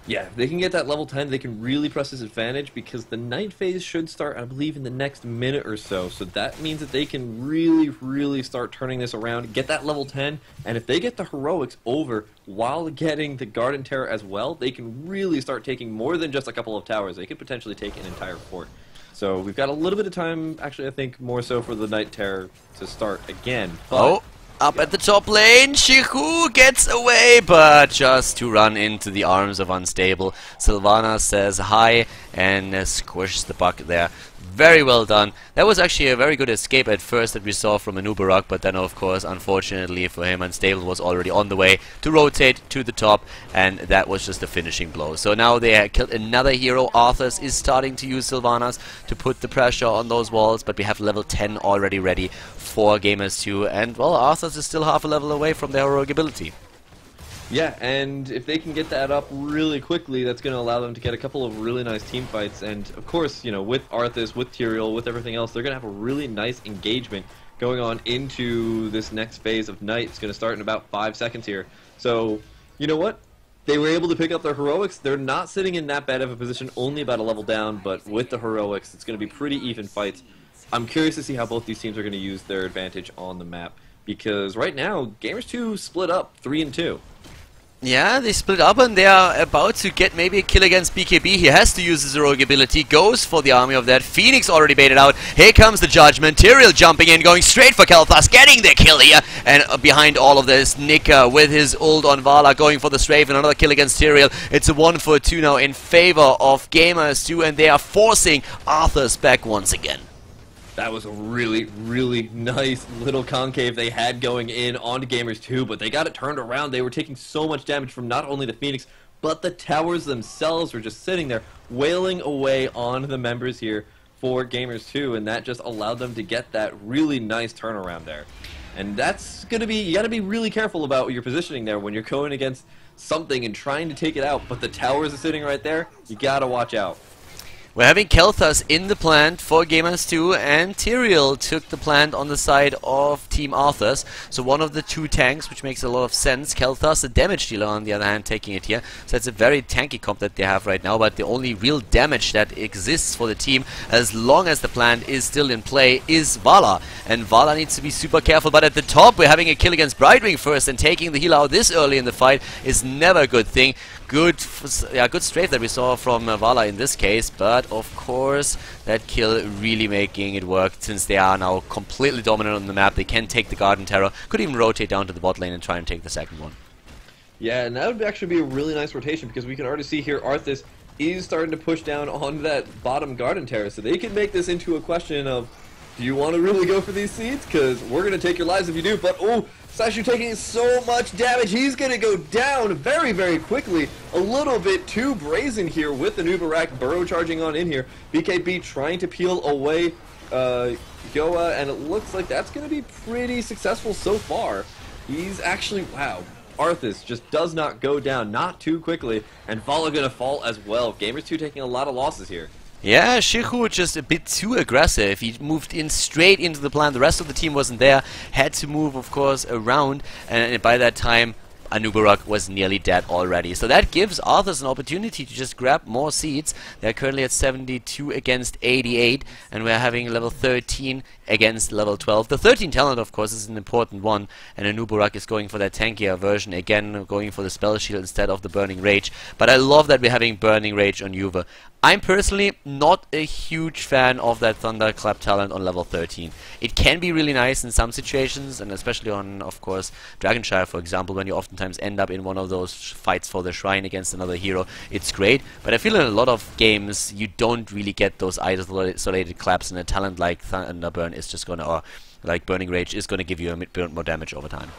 Yeah, if they can get that level 10, they can really press this advantage, because the night phase should start, I believe, in the next minute or so. So that means that they can really start turning this around, get that level 10, and if they get the heroics over while getting the Garden Terror as well, they can really start taking more than just a couple of towers. They could potentially take an entire fort. So we've got a little bit of time, actually I think more so for the Night Terror to start again. But up at the top lane, Shihu gets away, but just to run into the arms of Unstable. Sylvanas says hi and squishes the bucket there. Very well done. That was actually a very good escape at first that we saw from Anubarak, but then of course, unfortunately for him, Unstable was already on the way to rotate to the top, and that was just a finishing blow. So now they killed another hero. Arthas is starting to use Sylvanas to put the pressure on those walls, but we have level 10 already ready for Gamers2, and well, Arthas is still half a level away from their heroic ability. yeah, and if they can get that up really quickly, that's going to allow them to get a couple of really nice team fights. And of course, you know, with Arthas, with Tyrael, with everything else, they're going to have a really nice engagement going on into this next phase of night. It's going to start in about 5 seconds here. So, you know what? They were able to pick up their heroics. They're not sitting in that bad of a position, only about a level down, but with the heroics, it's going to be pretty even fights. I'm curious to see how both these teams are going to use their advantage on the map, because right now, Gamers2 split up 3-2. Yeah, they split up and they are about to get maybe a kill against BKB. He has to use his heroic ability, goes for the army of that. Phoenix already baited out. Here comes the judgment. Tyrael jumping in, going straight for Khaldor, getting the kill here. And behind all of this, Nika with his ult on Vala going for the strafe, and another kill against Tyrael. It's a 1-for-2 now in favor of Gamers2, and they are forcing Arthas back once again. That was a really nice little concave they had going in onto Gamers2, but they got it turned around. They were taking so much damage from not only the Phoenix, but the towers themselves were just sitting there, wailing away on the members here for Gamers2, and that just allowed them to get that really nice turnaround there. And that's going to be, you got to be really careful about your positioning there when you're going against something and trying to take it out, but the towers are sitting right there. You got to watch out. We're having Khaldor in the plant for Gamers2, and Tyrael took the plant on the side of Team Arthas. So one of the two tanks, which makes a lot of sense. Khaldor, the damage dealer, on the other hand, taking it here. So it's a very tanky comp that they have right now, but the only real damage that exists for the team, as long as the plant is still in play, is Vala. And Vala needs to be super careful, but at the top, we're having a kill against Brightwing first, and taking the heal out this early in the fight is never a good thing. Good strafe that we saw from Vala in this case, but of course that kill really making it work, since they are now completely dominant on the map. They can take the Garden Terror, could even rotate down to the bot lane and try and take the second one. Yeah, and that would actually be a really nice rotation, because we can already see here Arthas is starting to push down on that bottom Garden Terror, so they can make this into a question of Do you want to really go for these seeds? Because we're going to take your lives if you do. But, oh, Sashu taking so much damage. He's going to go down very, very quickly. A little bit too brazen here with the Nubarak burrow charging on in here. BKB trying to peel away Goa, and it looks like that's going to be pretty successful so far. He's actually, wow. Arthas just does not go down, not too quickly, and Vala going to fall as well. Gamers2 taking a lot of losses here. Yeah, Shihu just a bit too aggressive. He moved in straight into the plant. The rest of the team wasn't there. Had to move, of course, around. And by that time, Anubarak was nearly dead already. So that gives Arthas an opportunity to just grab more seeds. They're currently at 72 against 88. And we're having level 13 against level 12. The 13 talent, of course, is an important one. And Anubarak is going for that tankier version. Again, going for the spell shield instead of the Burning Rage. But I love that we're having Burning Rage on Juve. I'm personally not a huge fan of that Thunderclap talent on level 13. It can be really nice in some situations, and especially on, of course, Dragonshire, for example, when you oftentimes end up in one of those fights for the shrine against another hero. It's great, but I feel in a lot of games you don't really get those isolated claps, and a talent like Thunderburn is just gonna, or like Burning Rage, is gonna give you a bit more damage over time.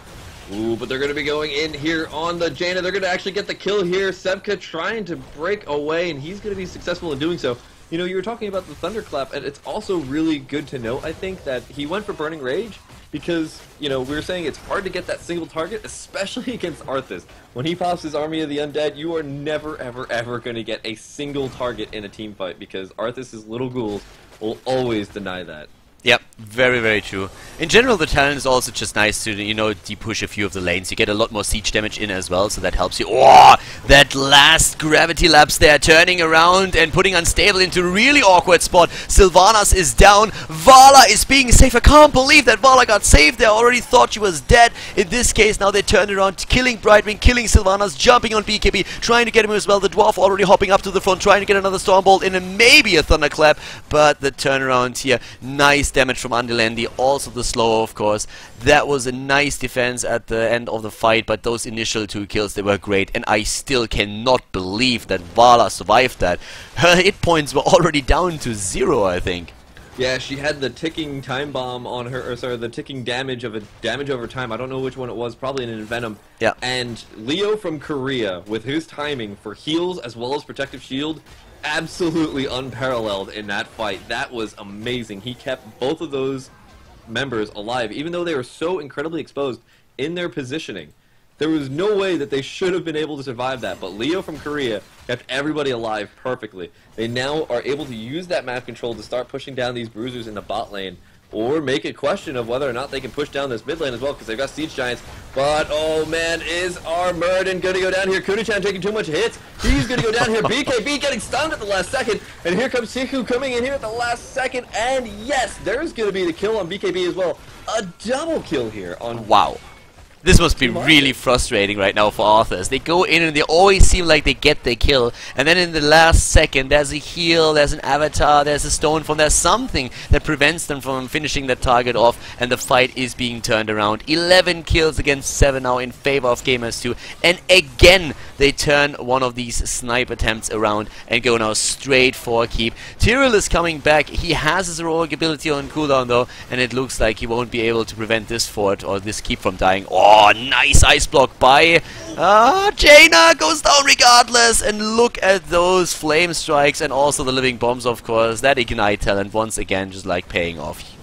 Ooh, but they're going to be going in here on the Jaina. They're going to actually get the kill here. Sevka trying to break away, and he's going to be successful in doing so. You know, you were talking about the Thunderclap, and it's also really good to note, I think, that he went for Burning Rage because, you know, we were saying it's hard to get that single target, especially against Arthas. When he pops his Army of the Undead, you are never, ever, ever going to get a single target in a team fight because Arthas' little ghouls will always deny that. Yep, very, very true. In general, the talent is also just nice to, you know, depush a few of the lanes. You get a lot more siege damage in as well, so that helps you. Oh, that last gravity lapse there, turning around and putting Unstable into a really awkward spot. Sylvanas is down. Vala is being safe. I can't believe that Vala got saved there. I already thought she was dead. In this case, now they turned around, killing Brightwing, killing Sylvanas, jumping on BKB, trying to get him as well. The Dwarf already hopping up to the front, trying to get another Stormbolt in and maybe a Thunderclap, but the turnaround here, nice damage from Andelendi, also the slow, of course. That was a nice defense at the end of the fight, but those initial 2 kills, they were great, and I still cannot believe that Vala survived that. Her hit points were already down to 0, I think. Yeah, she had the ticking time bomb on her, or sorry, the ticking damage of a damage over time. I don't know which one it was, probably an Envenom. Yeah. And Leo from Korea, with his timing for heals as well as protective shield, absolutely unparalleled in that fight. That was amazing. He kept both of those members alive, even though they were so incredibly exposed in their positioning. There was no way that they should have been able to survive that, but Leo from Korea kept everybody alive perfectly. They now are able to use that map control to start pushing down these bruisers in the bot lane, or make a question of whether or not they can push down this mid lane as well, because they've got Siege Giants. But, oh man, is our Muradin going to go down here? Kunichan taking too much hits. He's going to go down here. BKB getting stunned at the last second. And here comes Siku coming in here at the last second. And yes, there's going to be the kill on BKB as well. A double kill here on... Wow. This must be really frustrating right now for Arthas. They go in and they always seem like they get their kill, and then in the last second there's a heal, there's an avatar, there's a stone form, there's something that prevents them from finishing that target off, and the fight is being turned around. 11 kills against 7 now in favor of Gamers2, and again they turn one of these snipe attempts around and go now straight for a keep. Tyrell is coming back. He has his heroic ability on cooldown though, and it looks like he won't be able to prevent this fort or this keep from dying. Oh, nice ice block by Jaina, goes down regardless, and look at those flame strikes and also the living bombs, of course. That ignite talent once again just like paying off.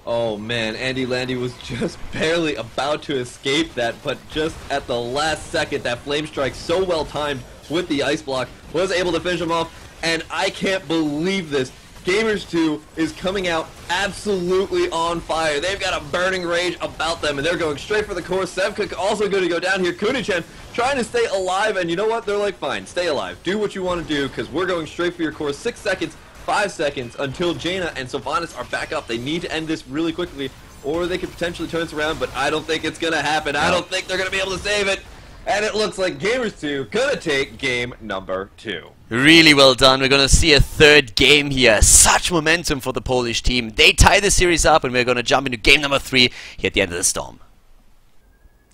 Oh man, Andy Landy was just barely about to escape that, but just at the last second, that flame strike so well timed with the ice block was able to finish him off, and I can't believe this. Gamers2 is coming out absolutely on fire. They've got a burning rage about them, and they're going straight for the core. Sevka also going to go down here. Kunichan trying to stay alive, and you know what? They're like, fine, stay alive. Do what you want to do, because we're going straight for your core. 6 seconds, 5 seconds until Jaina and Sylvanas are back up. They need to end this really quickly, or they could potentially turn this around, but I don't think it's going to happen. I don't think they're going to be able to save it. And it looks like Gamers2 gonna take game number 2. Really well done. We're gonna see a third game here. Such momentum for the Polish team. They tie the series up, and we're gonna jump into game number 3 here at the end of the storm.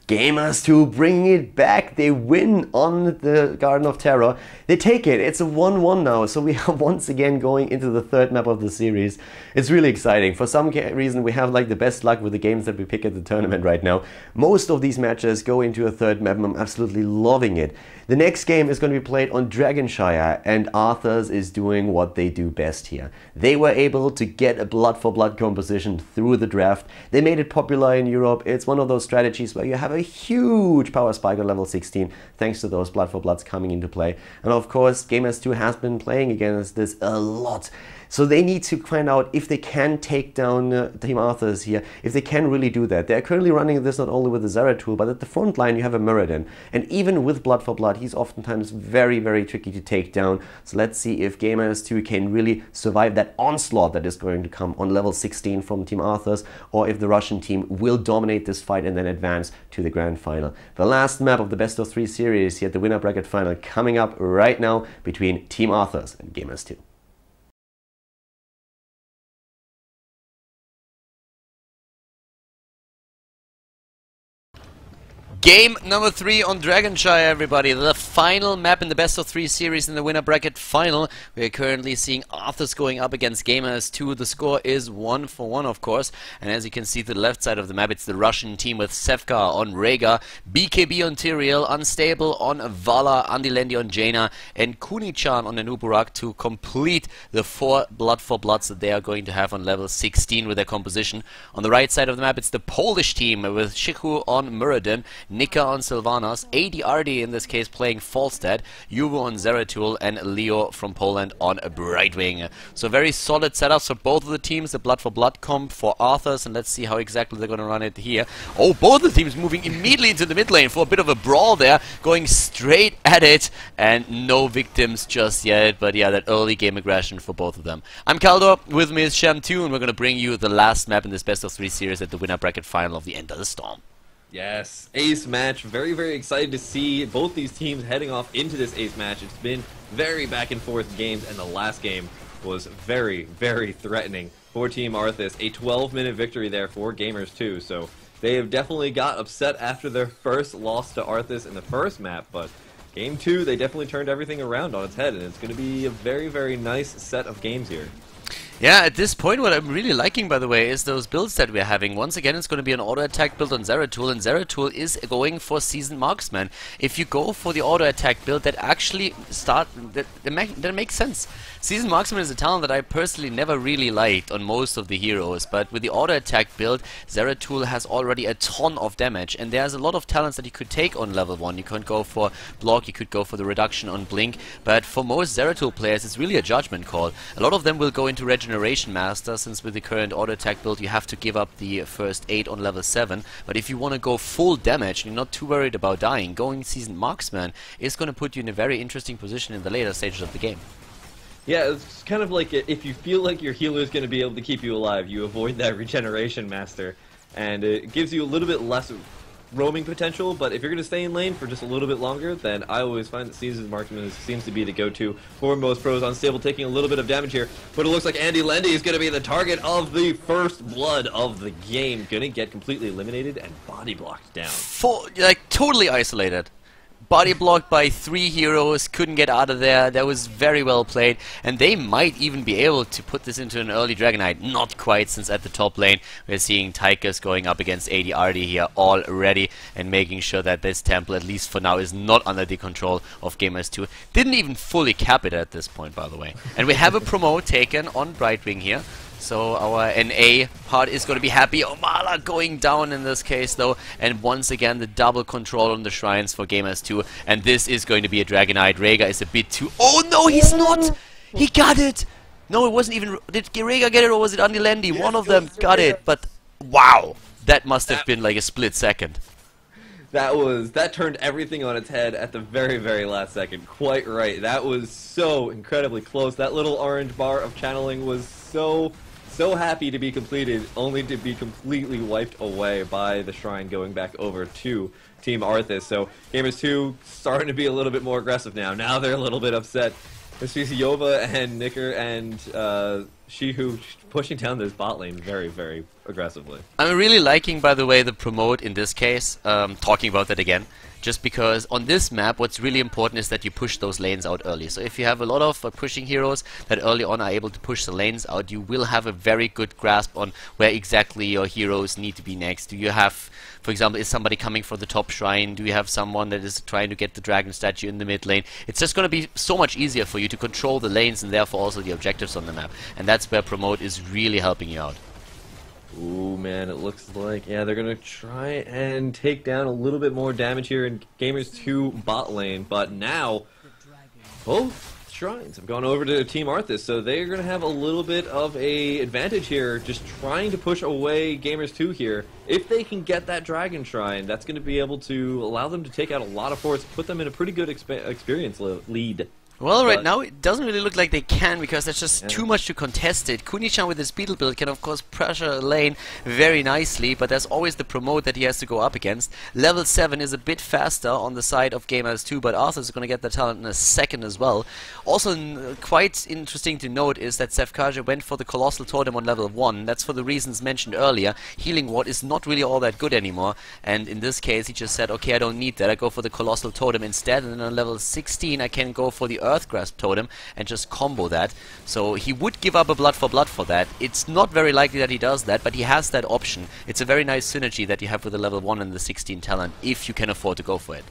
Gamers2 bringing it back. They win on the Garden of Terror. They take it. It's a 1-1 now. So we are once again going into the third map of the series. It's really exciting. For some reason, we have like the best luck with the games that we pick at the tournament right now. Most of these matches go into a third map, and I'm absolutely loving it. The next game is going to be played on Dragonshire, and Arthas is doing what they do best here. They were able to get a blood for blood composition through the draft. They made it popular in Europe. It's one of those strategies where you have a huge power spike on level 16 thanks to those blood for bloods coming into play. And of course, Gamers2 has been playing against this a lot. So they need to find out if they can take down Team Arthas here, if they can really do that. They're currently running this not only with the Zeratul, but at the front line you have a Muradin. And even with Blood for Blood, he's oftentimes very, very tricky to take down. So let's see if Gamers2 can really survive that onslaught that is going to come on level 16 from Team Arthas, or if the Russian team will dominate this fight and then advance to the grand final. The last map of the best of 3 series here at the winner bracket final coming up right now between Team Arthas and Gamers2. Game number 3 on Dragonshire, everybody. The final map in the best of 3 series in the winner bracket final. We are currently seeing Arthas going up against Gamers2. The score is 1-1, of course. And as you can see to the left side of the map, it's the Russian team with Sevka on Rega, BKB on Tyrael, Unstable on Vala, Andilendi on Jaina, and Kunichan on Anuburak to complete the 4 blood for bloods that they are going to have on level 16 with their composition. On the right side of the map, it's the Polish team with Shiku on Muradin, Nika on Sylvanas, ADRD in this case playing Falstad, Yuvo on Zeratul, and Leo from Poland on Brightwing. So very solid setups for both of the teams. The blood for blood comp for Arthas, and let's see how exactly they're going to run it here. Oh, both the teams moving immediately into the mid lane for a bit of a brawl there, going straight at it, and no victims just yet, but yeah, that early game aggression for both of them. I'm Khaldor, with me is Sham2, and we're going to bring you the last map in this best of 3 series at the winner bracket final of the End of the Storm. Yes, ace match. Very, very excited to see both these teams heading off into this ace match. It's been very back and forth games, and the last game was very, very threatening for Team Arthas. A 12-minute victory there for Gamers2, so they have definitely got upset after their first loss to Arthas in the first map, but game 2, they definitely turned everything around on its head, and it's going to be a very, very nice set of games here. Yeah, at this point what I'm really liking, by the way, is those builds that we're having. Once again, it's going to be an auto-attack build on Zeratul, and Zeratul is going for Seasoned Marksman. If you go for the auto-attack build, that actually that makes sense. Seasoned Marksman is a talent that I personally never really liked on most of the heroes, but with the auto-attack build, Zeratul has already a ton of damage, and there's a lot of talents that you could take on level 1. You could go for block, you could go for the reduction on blink, but for most Zeratul players, it's really a judgment call. A lot of them will go into Regeneration Master, since with the current auto-attack build you have to give up the first 8 on level 7, but if you want to go full damage and you're not too worried about dying, going Seasoned Marksman is going to put you in a very interesting position in the later stages of the game. Yeah, it's kind of like if you feel like your healer is going to be able to keep you alive, you avoid that Regeneration Master, and it gives you a little bit less roaming potential, but if you're going to stay in lane for just a little bit longer, then I always find that Seasoned Marksman seems to be the go-to for most pros. Unstable taking a little bit of damage here, but it looks like Andilendi is going to be the target of the first blood of the game. Going to get completely eliminated and body blocked down. Like, totally isolated. Body blocked by 3 heroes, couldn't get out of there. That was very well played, and they might even be able to put this into an early Dragonite. Not quite, since at the top lane we're seeing Tychus going up against ADRD here already, and making sure that this temple, at least for now, is not under the control of Gamers2. Didn't even fully cap it at this point, by the way. And we have a promo taken on Brightwing here. So our NA part is going to be happy. Omala going down in this case though, and once again the double control on the shrines for Gamers2, and this is going to be a Dragonite. Rega is a bit too... Oh no, he's not! He got it! No, it wasn't even... Did Rega get it, or was it Andilendi? Yes, one of them got it, but wow! That must have been like a split second. That turned everything on its head at the very, very last second. Quite right. That was so incredibly close. That little orange bar of channeling was so happy to be completed, only to be completely wiped away by the shrine going back over to Team Arthas. So Gamers2 starting to be a little bit more aggressive now. Now they're a little bit upset. Yova and Nicker and Shihu pushing down this bot lane very, very aggressively. I'm really liking, by the way, the promote in this case, talking about that again, just because on this map what's really important is that you push those lanes out early. So if you have a lot of pushing heroes that early on are able to push the lanes out, you will have a very good grasp on where exactly your heroes need to be next. Do you have, for example, is somebody coming for the top shrine? Do you have someone that is trying to get the dragon statue in the mid lane? It's just going to be so much easier for you to control the lanes and therefore also the objectives on the map. And that's where promote is really helping you out. Ooh, man, it looks like, yeah, they're going to try and take down a little bit more damage here in Gamers2 bot lane, but now both shrines have gone over to Team Arthas, so they're going to have a little bit of a advantage here, just trying to push away Gamers2 here. If they can get that dragon shrine, that's going to be able to allow them to take out a lot of force, put them in a pretty good experience lead. Well, right now it doesn't really look like they can, because there's just too much to contest it. Kuni-chan with his beetle build can of course pressure a lane very nicely, but there's always the promote that he has to go up against. Level 7 is a bit faster on the side of Gamers2, but Arthas is going to get the talent in a second as well. Also, quite interesting to note is that Sefkaja went for the Colossal Totem on level 1. That's for the reasons mentioned earlier. Healing Ward is not really all that good anymore, and in this case he just said, okay, I don't need that, I go for the Colossal Totem instead, and then on level 16 I can go for the Earth Grasp Totem and just combo that. So he would give up a blood for that. It's not very likely that he does that, but he has that option. It's a very nice synergy that you have with the level 1 and the 16 talent, if you can afford to go for it.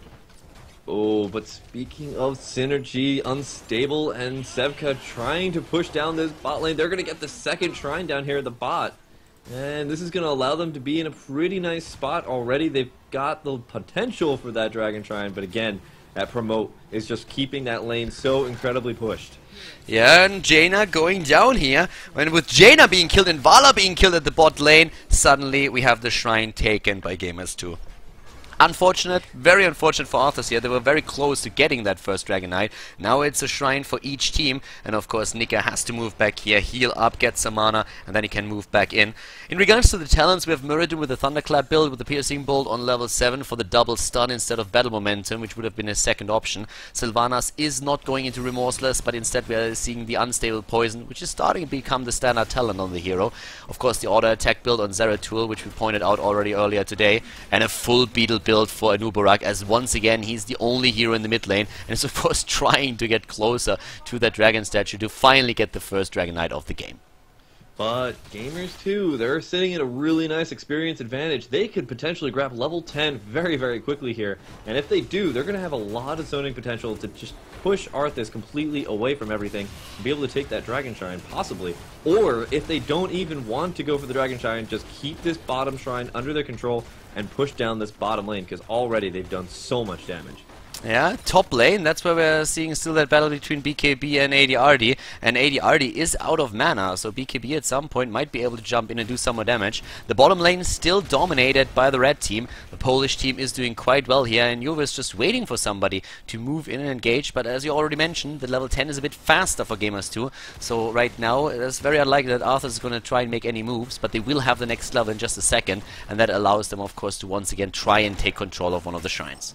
Oh, but speaking of synergy, Unstable and Sevka trying to push down this bot lane. They're going to get the second shrine down here at the bot. And this is going to allow them to be in a pretty nice spot already. They've got the potential for that dragon shrine, but again, that promote is just keeping that lane so incredibly pushed. Yeah, and Jaina going down here. And with Jaina being killed and Vala being killed at the bot lane, suddenly we have the shrine taken by Gamers2. Unfortunate, very unfortunate for Arthas here. They were very close to getting that first Dragon Knight. Now it's a shrine for each team, and of course Nika has to move back here, heal up, get some mana, and then he can move back in. In regards to the talents, we have Muradin with the Thunderclap build with the Piercing Bolt on level 7 for the double stun instead of Battle Momentum, which would have been his second option. Sylvanas is not going into Remorseless, but instead we are seeing the Unstable Poison, which is starting to become the standard talent on the hero. Of course the Auto Attack build on Zeratul, which we pointed out already earlier today, and a full Beetle build for Anubarak, as once again he's the only hero in the mid lane and is of course trying to get closer to that dragon statue to finally get the first Dragon Knight of the game. But Gamers2, they're sitting at a really nice experience advantage. They could potentially grab level 10 very, very quickly here. And if they do, they're going to have a lot of zoning potential to just push Arthas completely away from everything and be able to take that Dragon Shrine, possibly. Or, if they don't even want to go for the Dragon Shrine, just keep this bottom shrine under their control and push down this bottom lane, because already they've done so much damage. Yeah, top lane, that's where we're seeing still that battle between BKB and ADRD, and ADRD is out of mana, so BKB at some point might be able to jump in and do some more damage. The bottom lane is still dominated by the red team. The Polish team is doing quite well here, and Juve is just waiting for somebody to move in and engage, but as you already mentioned, the level 10 is a bit faster for Gamers2, so right now it's very unlikely that Arthas is going to try and make any moves, but they will have the next level in just a second, and that allows them of course to once again try and take control of one of the shrines.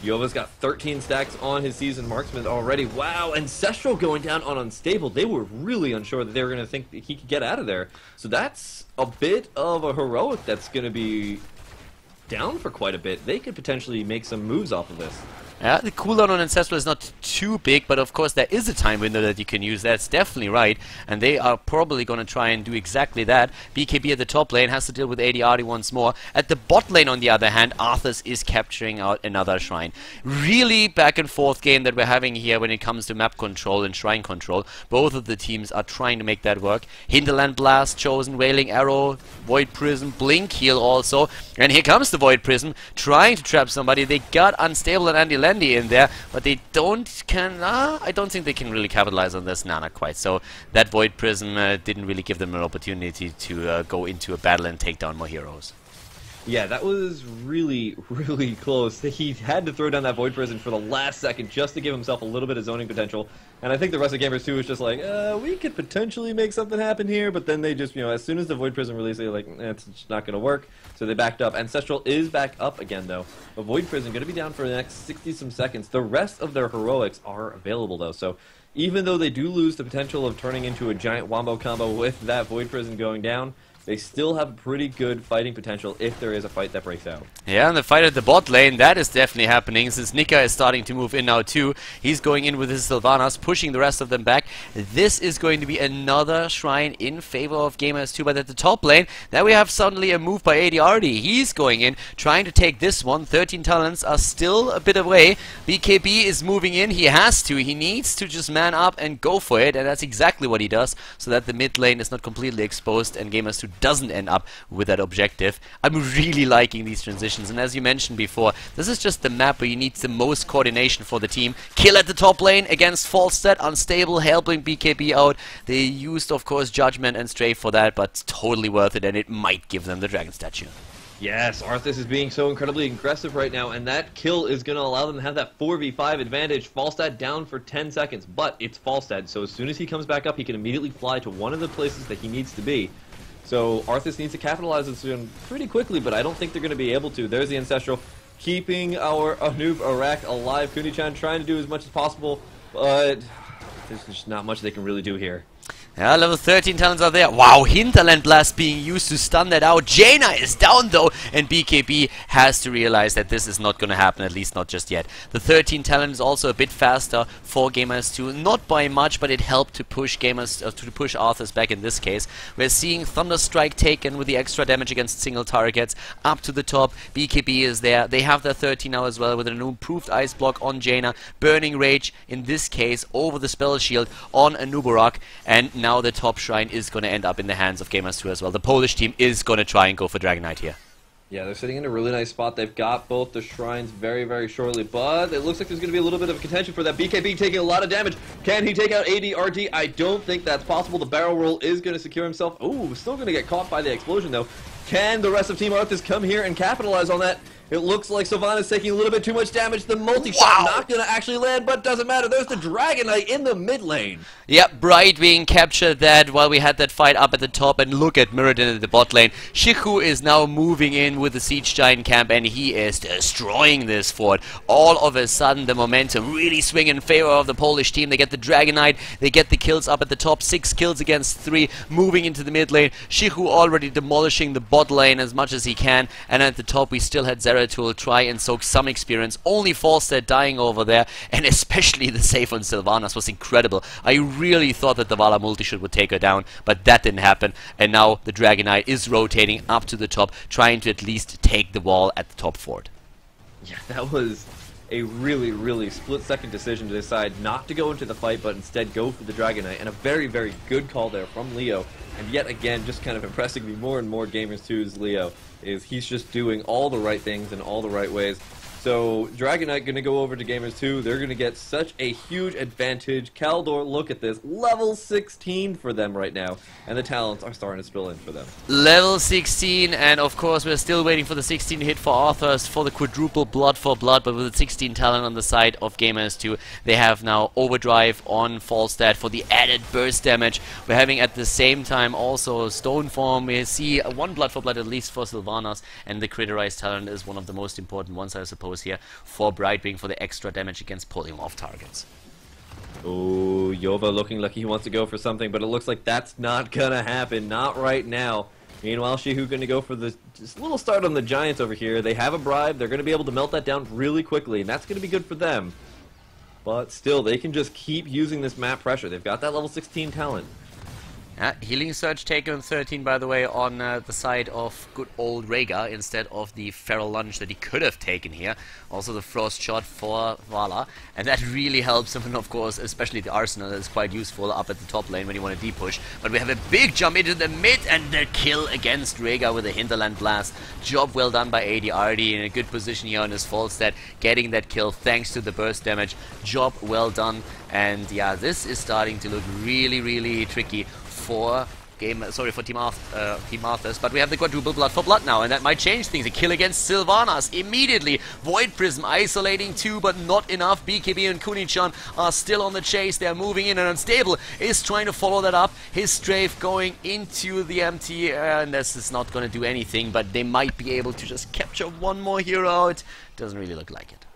Yova's got 13 stacks on his seasoned marksman already. Wow, Ancestral going down on Unstable. They were really unsure that they were going to think that he could get out of there. So that's a bit of a heroic that's going to be down for quite a bit. They could potentially make some moves off of this. Yeah, the cooldown on Ancestral is not too big, but of course there is a time window that you can use. That's definitely right, and they are probably going to try and do exactly that. BKB at the top lane has to deal with ADRD once more. At the bot lane, on the other hand, Arthas is capturing out another shrine. Really back and forth game that we're having here when it comes to map control and shrine control. Both of the teams are trying to make that work. Hinterland Blast chosen, Wailing Arrow, Void Prism, Blink Heal also, and here comes the Void Prism trying to trap somebody. They got Unstable and Andy Landy in there, but they I don't think they can really capitalize on this. Not quite. So that Void Prism didn't really give them an opportunity to go into a battle and take down more heroes. Yeah, that was really, really close. He had to throw down that Void Prison for the last second just to give himself a little bit of zoning potential. And I think the rest of Gamers2 was just like, we could potentially make something happen here, but then they just, as soon as the Void Prison released, they're like, it's just not going to work. So they backed up. Ancestral is back up again, though. But Void Prison going to be down for the next 60-some seconds. The rest of their heroics are available, though. So even though they do lose the potential of turning into a giant wombo combo with that Void Prison going down, they still have pretty good fighting potential if there is a fight that breaks out. Yeah, and the fight at the bot lane, that is definitely happening, since Nika is starting to move in now too. He's going in with his Sylvanas, pushing the rest of them back. This is going to be another shrine in favor of Gamers2, but at the top lane, now we have suddenly a move by ADRD. He's going in, trying to take this one. 13 talents are still a bit away. BKB is moving in, he has to. He needs to just man up and go for it, and that's exactly what he does, so that the mid lane is not completely exposed and Gamers2 doesn't end up with that objective. I'm really liking these transitions, and as you mentioned before, this is just the map where you need the most coordination for the team. Kill at the top lane against Falstad, unstable, helping BKB out. They used, of course, Judgment and Strafe for that, but totally worth it, and it might give them the Dragon Statue. Yes, Arthas is being so incredibly aggressive right now, and that kill is going to allow them to have that 4v5 advantage. Falstad down for 10 seconds, but it's Falstad, so as soon as he comes back up, he can immediately fly to one of the places that he needs to be. So Arthas needs to capitalize this one pretty quickly, but I don't think they're going to be able to. There's the Ancestral, keeping our Anub Arak alive. Kuni-chan trying to do as much as possible, but there's just not much they can really do here. Yeah, level 13 talents are there. Wow, Hinterland Blast being used to stun that out. Jaina is down though, and BKB has to realize that this is not going to happen, at least not just yet. The 13 talent is also a bit faster for Gamers2, not by much, but it helped to push push Arthas back in this case. We're seeing Thunderstrike taken with the extra damage against single targets up to the top. BKB is there. They have their 13 now as well with an improved ice block on Jaina. Burning Rage in this case over the spell shield on Anubarak, and now the top shrine is going to end up in the hands of Gamers2 as well. The Polish team is going to try and go for Dragon Knight here. Yeah, they're sitting in a really nice spot. They've got both the shrines very, very shortly, but it looks like there's going to be a little bit of contention for that. BKB taking a lot of damage. Can he take out ADRD? I don't think that's possible. The barrel roll is going to secure himself. Ooh, still going to get caught by the explosion, though. Can the rest of Team Arthas come here and capitalize on that? It looks like Sylvanas taking a little bit too much damage. The multi-shot not going to actually land, but doesn't matter. There's the Dragon Knight in the mid lane. Yep, Bright being captured that while we had that fight up at the top, and look at Mirrodin at the bot lane. Shiku is now moving in with the Siege Giant camp, and he is destroying this fort. All of a sudden, the momentum really swing in favor of the Polish team. They get the Dragon Knight, they get the kills up at the top, 6 kills against 3, moving into the mid lane. Shiku already demolishing the bot lane as much as he can, and at the top we still had Zeratul try and soak some experience. Only Falstad dying over there, and especially the save on Sylvanas was incredible. I really thought that the Vala multi-shoot would take her down, but that didn't happen, and now the Dragon Knight is rotating up to the top, trying to at least take the wall at the top fort. Yeah, that was a really, really split-second decision to decide not to go into the fight, but instead go for the Dragon Knight, and a very, very good call there from Leo. And yet again, just kind of impressing me more and more, Gamers2's Leo, is he's just doing all the right things in all the right ways. So, Dragon Knight going to go over to Gamers2. They're going to get such a huge advantage. Khaldor, look at this. Level 16 for them right now. And the talents are starting to spill in for them. Level 16, and of course we're still waiting for the 16 hit for Arthas for the quadruple blood for blood, but with the 16 talent on the side of Gamers2, they have now Overdrive on Falstad for the added burst damage. We're having at the same time also Stone Form. We see 1 blood for blood at least for Sylvanas, and the Critterized talent is one of the most important ones, I suppose, here for Brightwing for the extra damage against pulling off targets. Oh, Yova looking like he wants to go for something, but it looks like that's not gonna happen, not right now. Meanwhile, Shihu gonna go for the just little start on the Giants over here. They have a bribe, they're gonna be able to melt that down really quickly, and that's gonna be good for them. But still, they can just keep using this map pressure. They've got that level 16 talent. Healing Surge taken 13, by the way, on the side of good old Rhaegar instead of the Feral Lunge that he could have taken here. Also the Frost Shot for Vala, and that really helps him, and of course, especially the Arsenal is quite useful up at the top lane when you want to deep-push. But we have a big jump into the mid, and the kill against Rhaegar with a Hinterland Blast. Job well done by ADRD in a good position here on his Falstad, getting that kill thanks to the burst damage. Job well done, and yeah, this is starting to look really, really tricky for Team Arthas, but we have the quadruple blood for blood now, and that might change things. A kill against Sylvanas immediately. Void Prism isolating 2, but not enough. BKB and Kuni-chan are still on the chase. They are moving in, and Unstable is trying to follow that up. His strafe going into the empty, and this is not going to do anything, but they might be able to just capture one more hero out. Doesn't really look like it.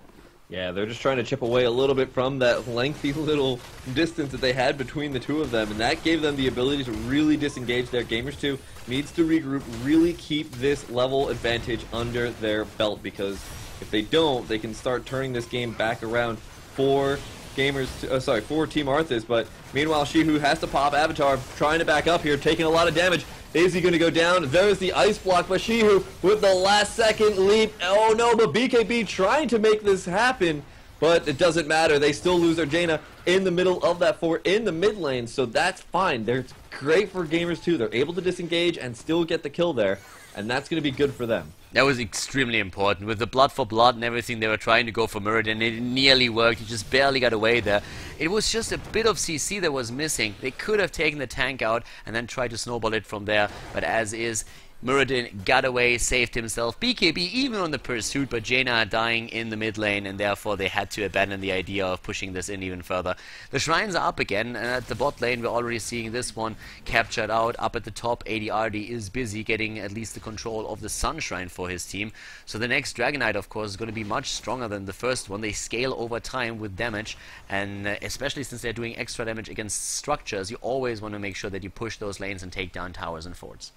Yeah, they're just trying to chip away a little bit from that lengthy little distance that they had between the two of them, and that gave them the ability to really disengage there. Gamers2 needs to regroup, really keep this level advantage under their belt, because if they don't, they can start turning this game back around for for Team Arthas. But meanwhile, Shihu has to pop Avatar, trying to back up here, taking a lot of damage. Is he going to go down? There's the ice block, but Shihu with the last second leap. Oh no, but BKB trying to make this happen, but it doesn't matter. They still lose their Jaina in the middle of that fort in the mid lane, so that's fine. They're great for Gamers2. They're able to disengage and still get the kill there, and that's going to be good for them. That was extremely important. With the blood for blood and everything, they were trying to go for Mirrodin, and it nearly worked. He just barely got away there. It was just a bit of CC that was missing. They could have taken the tank out and then tried to snowball it from there, but as is, Mirrodin got away, saved himself. BKB even on the pursuit, but Jaina dying in the mid lane, and therefore they had to abandon the idea of pushing this in even further. The shrines are up again, and at the bot lane we're already seeing this one captured out. Up at the top, ADRD is busy getting at least the control of the Sun Shrine for his team. So the next Dragon Knight, of course, is going to be much stronger than the first one. They scale over time with damage, and especially since they're doing extra damage against structures, you always want to make sure that you push those lanes and take down towers and forts.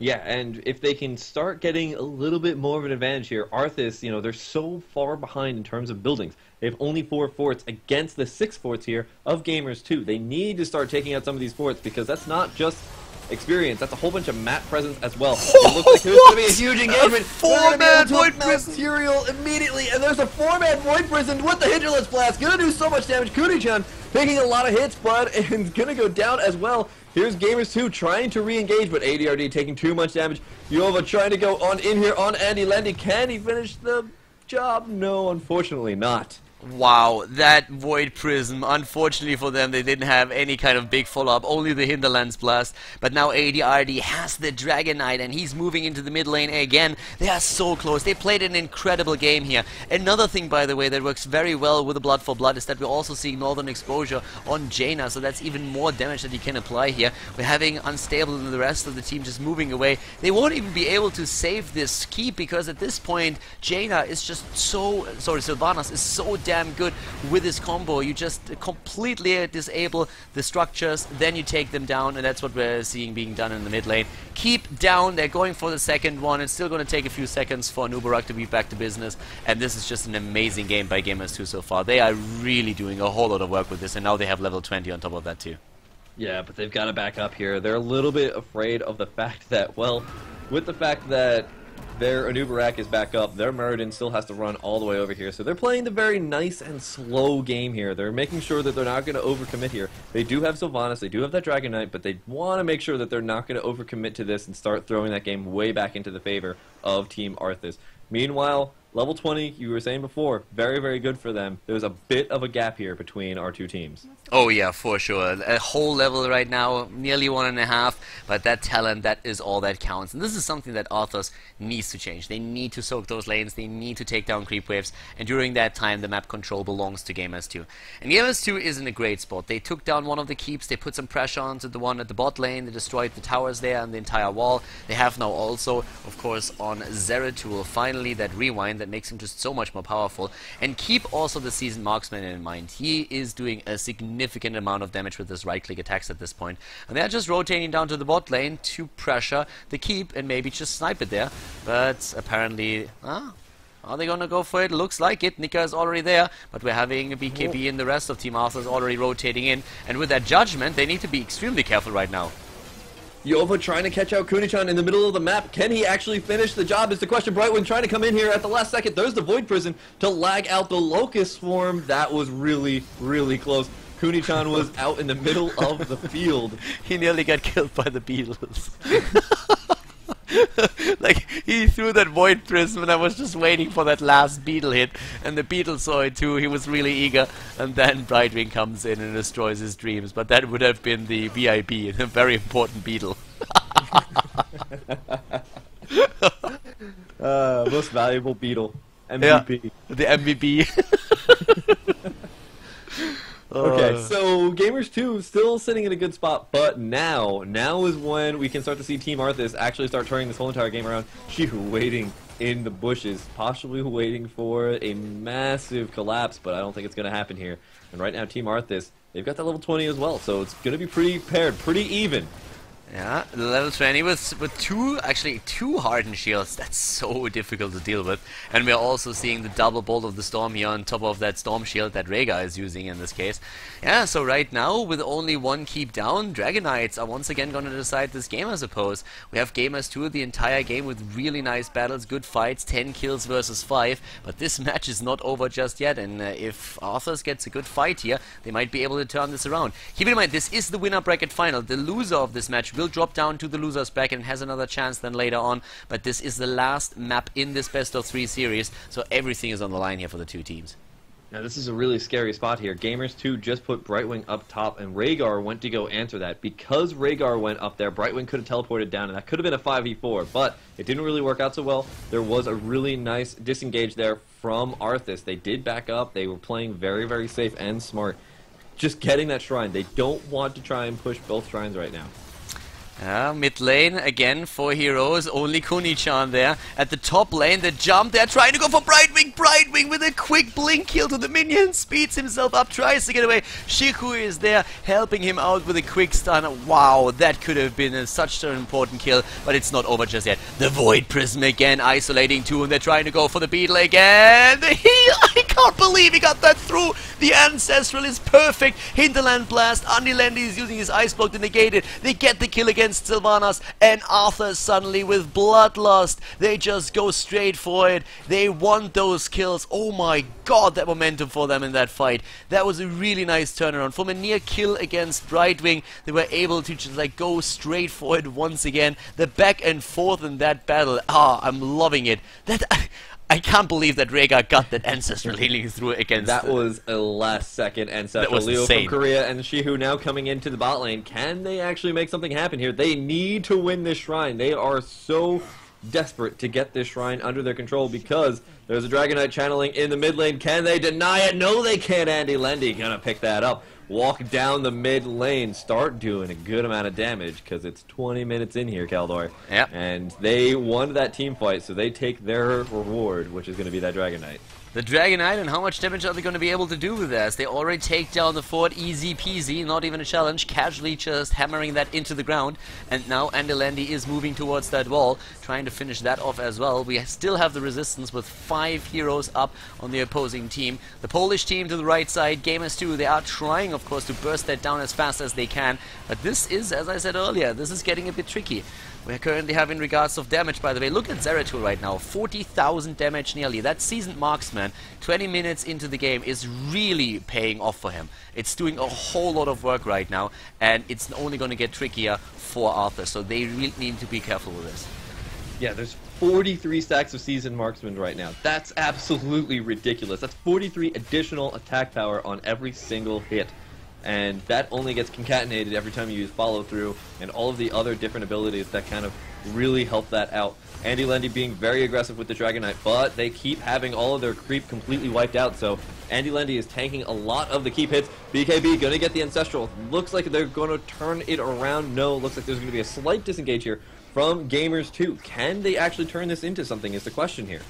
Yeah, and if they can start getting a little bit more of an advantage here, Arthas, you know, they're so far behind in terms of buildings. They have only 4 forts against the 6 forts here of Gamers2. They need to start taking out some of these forts, because that's not just experience, that's a whole bunch of map presence as well. It looks like there's going to be a huge engagement. 4-man Void Prison material immediately, and there's a 4-man Void Prison with the Hindulance Blast. Going to do so much damage. Kuni-chan taking a lot of hits, but and going to go down as well. Here's Gamers2 trying to re-engage, but ADRD taking too much damage. Yova trying to go on in here on Andy Landy. Can he finish the job? No, unfortunately not. Wow, that Void Prism, unfortunately for them, they didn't have any kind of big follow-up, only the Hinterlands Blast. But now ADRD has the Dragon Knight, and he's moving into the mid lane again. They are so close. They played an incredible game here. Another thing, by the way, that works very well with the Blood for Blood is that we're also seeing Northern Exposure on Jaina, so that's even more damage that he can apply here. We're having Unstable and the rest of the team just moving away. They won't even be able to save this keep, because at this point, Jaina is just so... Sorry, Sylvanas is so damn good with his combo. You just completely disable the structures, then you take them down, and that's what we're seeing being done in the mid lane. Keep down, they're going for the second one. It's still going to take a few seconds for Nubarak to be back to business, and this is just an amazing game by Gamers2 so far. They are really doing a whole lot of work with this, and now they have level 20 on top of that too. Yeah, but they've got to back up here. They're a little bit afraid of the fact that, well, with the fact that their Anubarak is back up, their Mirrodin still has to run all the way over here. So they're playing the very nice and slow game here. They're making sure that they're not going to overcommit here. They do have Sylvanas, they do have that Dragon Knight, but they want to make sure that they're not going to overcommit to this and start throwing that game way back into the favor of Team Arthas. Meanwhile, level 20, you were saying before, very, very good for them. There's a bit of a gap here between our two teams. Oh yeah, for sure. A whole level right now, nearly 1.5, but that talent, that is all that counts. And this is something that Arthas needs to change. They need to soak those lanes, they need to take down creep waves, and during that time the map control belongs to Gamers2. And Gamers2 is in a great spot. They took down one of the keeps, they put some pressure onto the one at the bot lane, they destroyed the towers there and the entire wall. They have now also, of course, on Zeratul, finally that rewind that makes him just so much more powerful. And keep also the seasoned marksman in mind. He is doing a significant amount of damage with his right-click attacks at this point. And they're just rotating down to the bot lane to pressure the keep and maybe just snipe it there. But apparently... are they gonna go for it? Looks like it. Nika is already there, but we're having BKB and the rest of Team Arthas already rotating in. And with that judgment, they need to be extremely careful right now. Yova trying to catch out Kuni-chan in the middle of the map. Can he actually finish the job is the question. Brightwing trying to come in here at the last second. There's the Void Prison to lag out the Locust Swarm. That was really, really close. Kuni-chan was out in the middle of the field. He nearly got killed by the beetles. Like, he threw that Void Prism and I was just waiting for that last beetle hit, and the beetle saw it too. He was really eager, and then Brightwing comes in and destroys his dreams. But that would have been the VIP, a very important beetle. Most valuable beetle. MVP. Yeah, the MVP. Okay, so Gamers2 still sitting in a good spot, but now is when we can start to see Team Arthas actually start turning this whole entire game around. Shihu waiting in the bushes, possibly waiting for a massive collapse, but I don't think it's going to happen here. And right now, Team Arthas, they've got that level 20 as well, so it's going to be pretty paired, pretty even. Yeah, level 20 with two hardened shields. That's so difficult to deal with. And we're also seeing the double bolt of the storm here on top of that storm shield that Rhaegar is using in this case. Yeah, so right now, with only one keep down, Dragon Knights are once again going to decide this game, I suppose. We have Gamers2 the entire game with really nice battles, good fights, 10 kills versus 5. But this match is not over just yet, and if Arthas gets a good fight here, they might be able to turn this around. Keep in mind, this is the winner bracket final. The loser of this match will drop down to the losers bracket and has another chance then later on, but this is the last map in this best of 3 series, so everything is on the line here for the two teams. Now this is a really scary spot here. Gamers2 just put Brightwing up top, and Rhaegar went to go answer that. Because Rhaegar went up there, Brightwing could have teleported down, and that could have been a 5v4, but it didn't really work out so well. There was a really nice disengage there from Arthas. They did back up. They were playing very, very safe and smart. Just getting that shrine. They don't want to try and push both shrines right now. Mid lane, again, 4 heroes, only Kuni-chan there. At the top lane, the jump, they're trying to go for Brightwing. Brightwing with a quick blink kill to the minion, speeds himself up, tries to get away. Shiku is there, helping him out with a quick stun. Wow, that could have been such an important kill, but it's not over just yet. The Void Prism again, isolating 2, and they're trying to go for the Beetle again. The heal, I can't believe he got that through. The Ancestral is perfect. Hinterland Blast, Andilendi is using his Ice Block to negate it. They get the kill against Sylvanas, and Arthas suddenly with Bloodlust. They just go straight for it. They want those kills. Oh my god, that momentum for them in that fight. That was a really nice turnaround. From a near kill against Brightwing, they were able to just like go straight for it once again. The back and forth in that battle, I'm loving it. I can't believe that Rhaegar got that Ancestral healing through against... That was a last-second Ancestral. Leo insane. from Korea and Shihu now coming into the bot lane. Can they actually make something happen here? They need to win this shrine. They are so desperate to get this shrine under their control because there's a Dragon Knight channeling in the mid lane. Can they deny it? No, they can't. Andilendi gonna pick that up. Walk down the mid lane, start doing a good amount of damage because it's 20 minutes in here, Khaldor. Yep. And they won that team fight, so they take their reward, which is going to be that Dragon Knight. The Dragon Knight, and how much damage are they going to be able to do with this? They already take down the fort, easy peasy, not even a challenge, casually just hammering that into the ground. And now Andilendi is moving towards that wall, trying to finish that off as well. We still have the resistance with 5 heroes up on the opposing team. The Polish team to the right side, Gamers2, they are trying, of course, to burst that down as fast as they can. But this is, as I said earlier, this is getting a bit tricky. We're currently having regards of damage, by the way. Look at Zeratul right now, 40,000 damage nearly. That seasoned marksman, 20 minutes into the game, is really paying off for him. It's doing a whole lot of work right now, and it's only going to get trickier for Arthur, so they really need to be careful with this. Yeah, there's 43 stacks of seasoned marksman right now. That's absolutely ridiculous. That's 43 additional attack power on every single hit. And that only gets concatenated every time you use follow through and all of the other different abilities that kind of really help that out. Andilendi being very aggressive with the Dragon Knight, but they keep having all of their creep completely wiped out, so Andilendi is tanking a lot of the keep hits. BKB gonna get the Ancestral. Looks like they're gonna turn it around. No, looks like there's gonna be a slight disengage here from Gamers2. Can they actually turn this into something is the question here.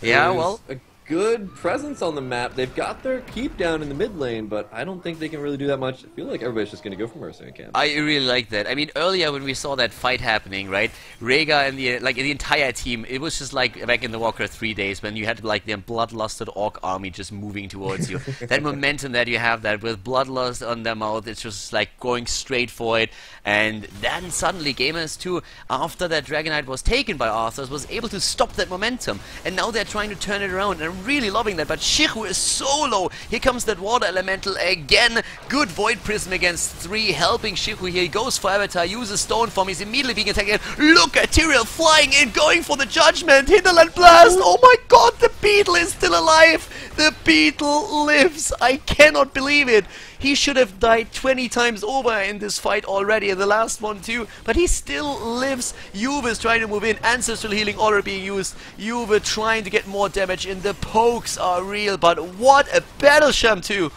Yeah, There's well, a good presence on the map. They've got their keep down in the mid lane, but I don't think they can really do that much. I feel like everybody's just going to go for Mercenary Camp. I really like that. I mean, earlier when we saw that fight happening, right? Rhaegar and the entire team, it was just like back in the Warcraft 3 days when you had like the bloodlusted orc army just moving towards you. That momentum that you have that with bloodlust on their mouth, it's just like going straight for it. And then suddenly Gamers2, after that Dragon Knight was taken by Arthas, was able to stop that momentum. And now they're trying to turn it around. And I'm really loving that, but Shihu is so low. Here comes that water elemental again. Good Void Prism against 3, helping Shihu here. He goes for Avatar, uses Stone Form. He's immediately being attacked again. Look at Tyrael flying in, going for the Judgment. Hinterland Blast. Oh my god, the Beetle is still alive. The Beetle lives. I cannot believe it. He should have died 20 times over in this fight already, in the last one too, but he still lives. Juve is trying to move in, Ancestral Healing already being used, Juve trying to get more damage in, the pokes are real, but what a battle, Sham 2!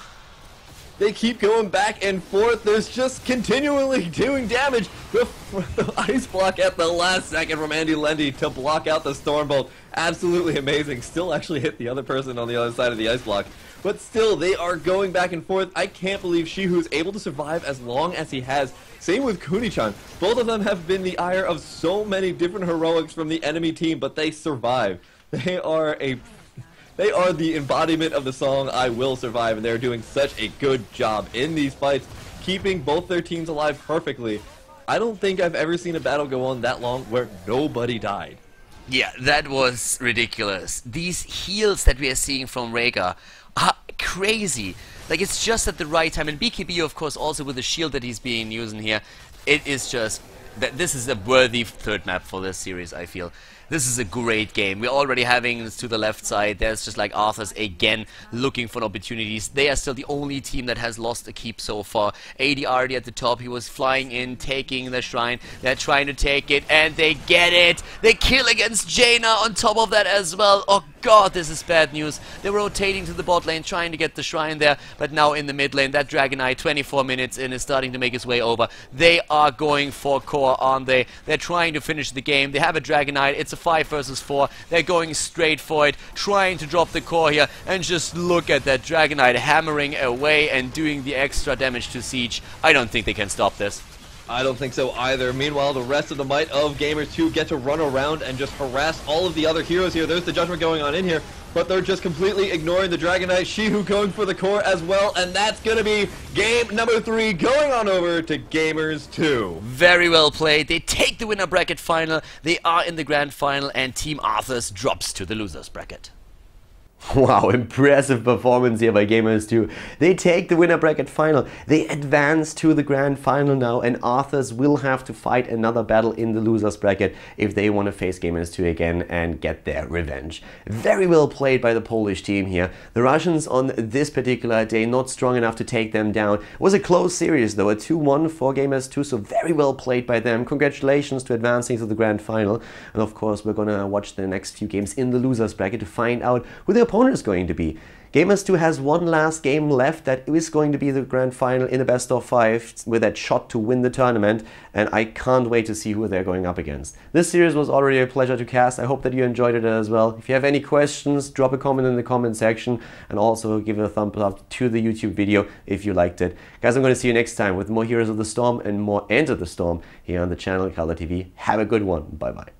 They keep going back and forth. There's just continually doing damage. The ice block at the last second from Andy Lendy to block out the Stormbolt. Absolutely amazing. Still actually hit the other person on the other side of the ice block. But still, they are going back and forth. I can't believe Shihu's able to survive as long as he has. Same with Kuni-chan. Both of them have been the ire of so many different heroics from the enemy team, but they survive. They are the embodiment of the song I Will Survive, and they're doing such a good job in these fights, keeping both their teams alive perfectly. I don't think I've ever seen a battle go on that long where nobody died. Yeah, that was ridiculous. These heals that we are seeing from Rhaegar are crazy. Like, it's just at the right time. And BKB, of course, also with the shield that he's being using here, it is just that this is a worthy third map for this series, I feel. This is a great game. We're already having this to the left side. There's just like Arthas again looking for opportunities. They are still the only team that has lost a keep so far. AD already at the top. He was flying in, taking the shrine. They're trying to take it, and they get it. They kill against Jaina on top of that as well. Oh god, this is bad news. They're rotating to the bot lane, trying to get the shrine there, but now in the mid lane, that Dragon Knight, 24 minutes in, is starting to make his way over. They are going for core, aren't they? They're trying to finish the game. They have a Dragon Knight. It's a 5 versus 4. They're going straight for it, trying to drop the core here, and just look at that Dragon Knight hammering away and doing the extra damage to Siege. I don't think they can stop this. I don't think so either. Meanwhile, the rest of the might of Gamers2 get to run around and just harass all of the other heroes here. There's the judgment going on in here, but they're just completely ignoring the Dragon Knight. Shihu going for the core as well, and that's going to be game number 3 going on over to Gamers2. Very well played. They take the winner bracket final. They are in the grand final, and Team Arthas drops to the losers bracket. Wow, impressive performance here by Gamers2. They take the winner bracket final. They advance to the grand final now, and Arthas will have to fight another battle in the losers bracket if they want to face Gamers2 again and get their revenge. Very well played by the Polish team here. The Russians on this particular day not strong enough to take them down. It was a close series though, a 2-1 for Gamers2, so very well played by them. Congratulations to advancing to the grand final. And of course, we're gonna watch the next few games in the losers bracket to find out who the opponent is going to be. Gamers2 has one last game left that is going to be the grand final in a best of 5 with that shot to win the tournament, and I can't wait to see who they're going up against. This series was already a pleasure to cast. I hope that you enjoyed it as well. If you have any questions, drop a comment in the comment section, and also give a thumbs up to the YouTube video if you liked it. Guys, I'm going to see you next time with more Heroes of the Storm and more Enter the Storm here on the channel Khaldor TV. Have a good one. Bye bye.